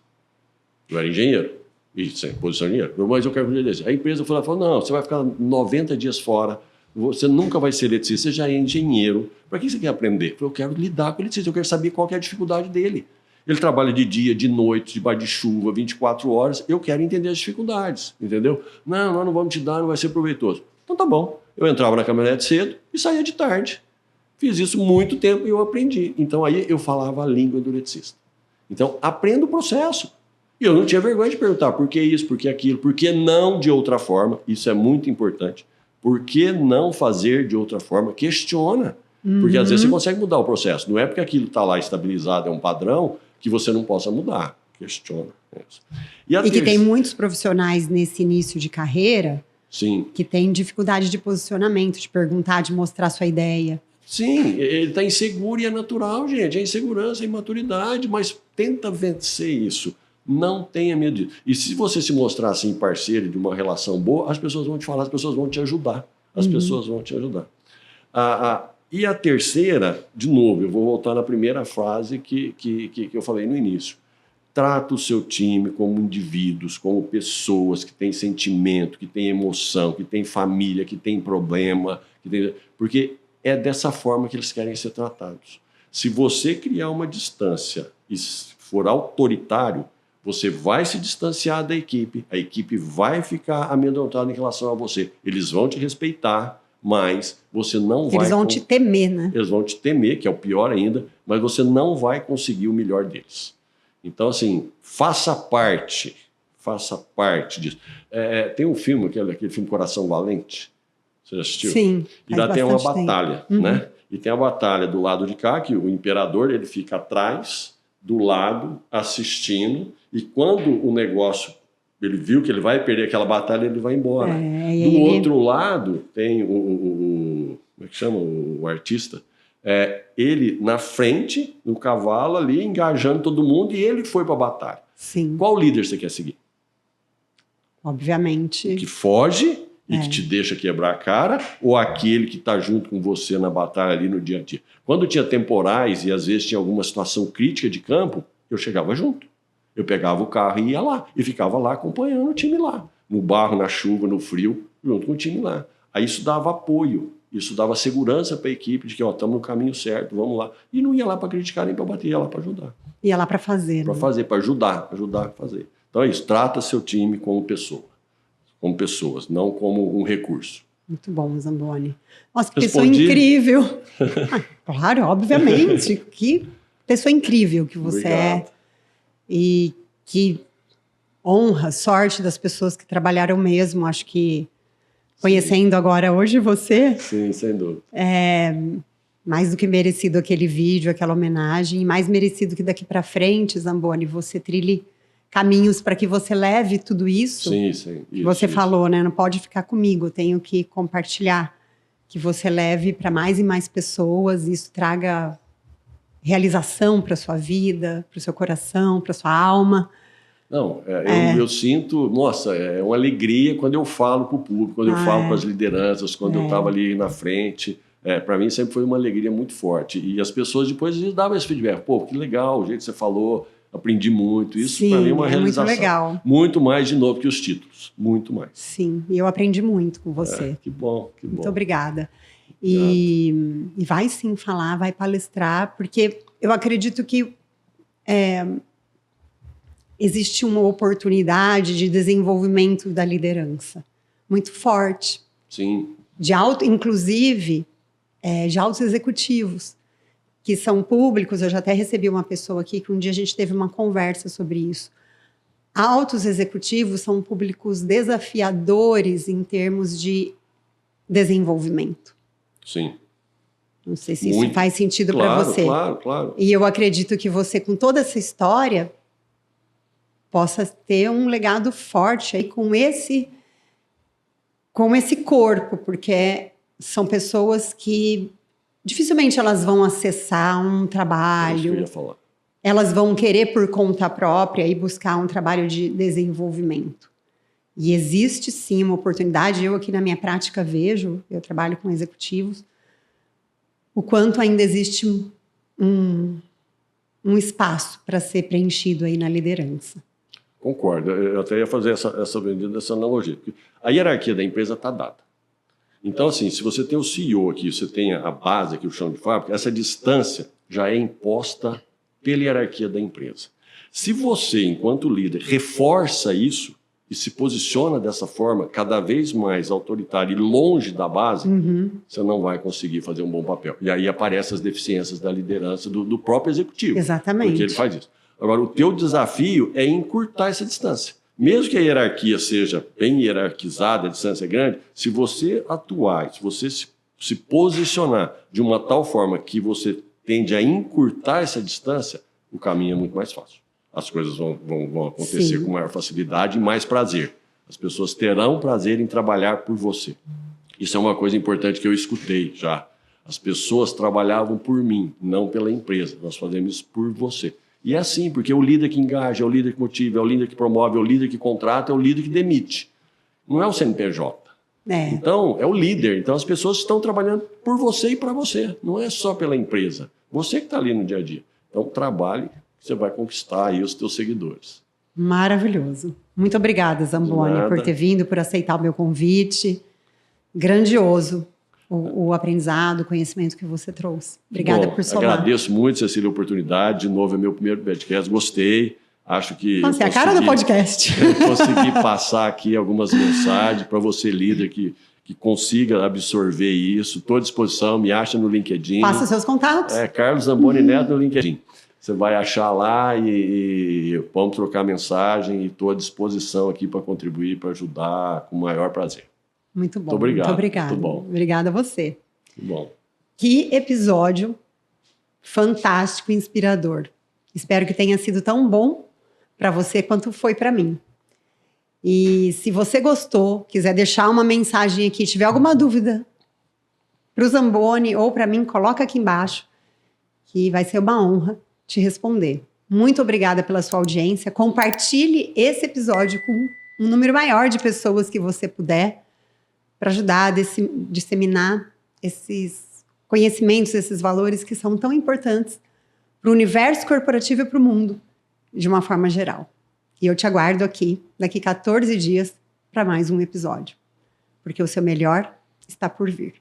Eu era engenheiro, e sem posição de engenheiro, mas eu quero um curso de eletricista. A empresa falou, não, você vai ficar 90 dias fora, você nunca vai ser eletricista, você já é engenheiro. Para que você quer aprender? Eu falei, eu quero lidar com o eletricista, eu quero saber qual que é a dificuldade dele. Ele trabalha de dia, de noite, debaixo de chuva, 24 horas. Eu quero entender as dificuldades, entendeu? Não, nós não vamos te dar, não vai ser proveitoso. Então tá bom. Eu entrava na caminhonete cedo e saía de tarde. Fiz isso muito tempo e eu aprendi. Então aí eu falava a língua do eletricista. Então aprenda o processo. E eu não tinha vergonha de perguntar por que isso, por que aquilo, por que não de outra forma. Isso é muito importante. Por que não fazer de outra forma? Questiona. Porque às vezes você consegue mudar o processo. Não é porque aquilo está lá estabilizado, é um padrão, que você não possa mudar. Questiona. E que tem muitos profissionais nesse início de carreira Sim. que tem dificuldade de posicionamento, de perguntar, de mostrar sua ideia. Sim, ele está inseguro e é natural, gente. É insegurança, é imaturidade, mas tenta vencer isso. Não tenha medo disso. E se você se mostrar assim parceiro de uma relação boa, as pessoas vão te falar, as pessoas vão te ajudar. As pessoas vão te ajudar. E a terceira, de novo, eu vou voltar na primeira frase que eu falei no início. Trata o seu time como indivíduos, como pessoas que têm sentimento, que têm emoção, que têm família, que têm problema. Porque é dessa forma que eles querem ser tratados. Se você criar uma distância e for autoritário, você vai se distanciar da equipe, a equipe vai ficar amedrontada em relação a você. Eles vão te respeitar, mas você não vai... Eles vão te temer, né? Eles vão te temer, que é o pior ainda, mas você não vai conseguir o melhor deles. Então, assim, faça parte disso. Tem um filme, aquele filme Coração Valente, você já assistiu? Sim. E lá tem uma batalha, né? E tem a batalha do lado de cá, que o imperador ele fica atrás, do lado, assistindo, e quando o negócio... Ele viu que ele vai perder aquela batalha, ele vai embora. Do outro lado, tem como é que chama? O artista. Ele na frente, no cavalo ali, engajando todo mundo, e ele foi para a batalha. Sim. Qual líder você quer seguir? Obviamente. O que foge e que te deixa quebrar a cara, ou aquele que está junto com você na batalha ali no dia a dia? Quando tinha temporais e às vezes tinha alguma situação crítica de campo, eu chegava junto. Eu pegava o carro e ia lá. E ficava lá acompanhando o time lá. No barro, na chuva, no frio, junto com o time lá. Aí isso dava apoio. Isso dava segurança para a equipe de que estamos no caminho certo, vamos lá. E não ia lá para criticar nem para bater, ia lá para ajudar. Ia lá para fazer. Para fazer, para ajudar a fazer. Então é isso, trata seu time como pessoas, não como um recurso. Muito bom, Zamboni. Nossa, que pessoa incrível. Claro, obviamente. Que pessoa incrível que você é. E que honra, sorte das pessoas que trabalharam mesmo. Acho que conhecendo agora hoje você... Sim, sem dúvida. É mais do que merecido aquele vídeo, aquela homenagem. E mais merecido que daqui para frente, Zamboni, você trilhe caminhos para que você leve tudo isso. Sim, sim. Que você falou, né? Não pode ficar comigo, eu tenho que compartilhar. Que você leve para mais e mais pessoas, e isso traga realização para sua vida, para o seu coração, para sua alma. Não, eu sinto, nossa, é uma alegria quando eu falo com o público, quando eu falo com as lideranças, quando eu estava ali na frente. Para mim sempre foi uma alegria muito forte. E as pessoas depois davam esse feedback. Pô, que legal o jeito que você falou, aprendi muito. Isso para mim é uma realização. Muito legal. Muito mais, de novo, que os títulos. Muito mais. Sim, e eu aprendi muito com você. Que bom, que bom. Muito obrigada. E vai sim falar, vai palestrar, porque eu acredito que existe uma oportunidade de desenvolvimento da liderança muito forte. Sim. Inclusive, de altos executivos, que são públicos. Eu já até recebi uma pessoa aqui que um dia a gente teve uma conversa sobre isso. Altos executivos são públicos desafiadores em termos de desenvolvimento. Sim. Não sei se isso faz sentido para você. Claro. E eu acredito que você, com toda essa história, possa ter um legado forte aí com esse corpo, porque são pessoas que dificilmente elas vão acessar um trabalho. É isso que eu ia falar. Elas vão querer por conta própria e buscar um trabalho de desenvolvimento. E existe sim uma oportunidade. Eu aqui na minha prática vejo, eu trabalho com executivos, o quanto ainda existe um espaço para ser preenchido aí na liderança. Concordo. Eu até ia fazer essa analogia. A hierarquia da empresa está dada. Então, assim, se você tem o CEO aqui, você tem a base aqui, o chão de fábrica, essa distância já é imposta pela hierarquia da empresa. Se você, enquanto líder, reforça isso e se posiciona dessa forma cada vez mais autoritária e longe da base, você não vai conseguir fazer um bom papel. E aí aparecem as deficiências da liderança do próprio executivo. Exatamente. Porque ele faz isso. Agora, o teu desafio é encurtar essa distância. Mesmo que a hierarquia seja bem hierarquizada, a distância é grande, se você atuar, se você se posicionar de uma tal forma que você tende a encurtar essa distância, o caminho é muito mais fácil. As coisas vão acontecer com maior facilidade e mais prazer. As pessoas terão prazer em trabalhar por você. Isso é uma coisa importante que eu escutei já. As pessoas trabalhavam por mim, não pela empresa. Nós fazemos isso por você. E é assim, porque é o líder que engaja, é o líder que motiva, é o líder que promove, é o líder que contrata, é o líder que demite. Não é o CNPJ. Então, é o líder. Então, as pessoas estão trabalhando por você e para você. Não é só pela empresa. Você que está ali no dia a dia. Então, trabalhe, você vai conquistar aí os teus seguidores. Maravilhoso. Muito obrigada, Zamboni, por ter vindo, por aceitar o meu convite. Grandioso o aprendizado, o conhecimento que você trouxe. Obrigada por somar. Agradeço muito, Cecília, a oportunidade. De novo, é meu primeiro podcast. Gostei. Acho que... Nossa, é a cara do podcast. Consegui passar aqui algumas mensagens para você, líder, que consiga absorver isso. Estou à disposição, me acha no LinkedIn. Passa seus contatos. Carlos Zamboni Neto no LinkedIn. Você vai achar lá e vamos trocar mensagem, e estou à disposição aqui para contribuir, para ajudar, com o maior prazer. Muito bom. Muito obrigado. Muito obrigada. Muito bom. Obrigada a você. Muito bom. Que episódio fantástico e inspirador. Espero que tenha sido tão bom para você quanto foi para mim. E se você gostou, quiser deixar uma mensagem aqui, tiver alguma dúvida para o Zamboni ou para mim, coloca aqui embaixo, que vai ser uma honra te responder. Muito obrigada pela sua audiência. Compartilhe esse episódio com um número maior de pessoas que você puder, para ajudar a disseminar esses conhecimentos, esses valores que são tão importantes para o universo corporativo e para o mundo, de uma forma geral. E eu te aguardo aqui, daqui 14 dias, para mais um episódio. Porque o seu melhor está por vir.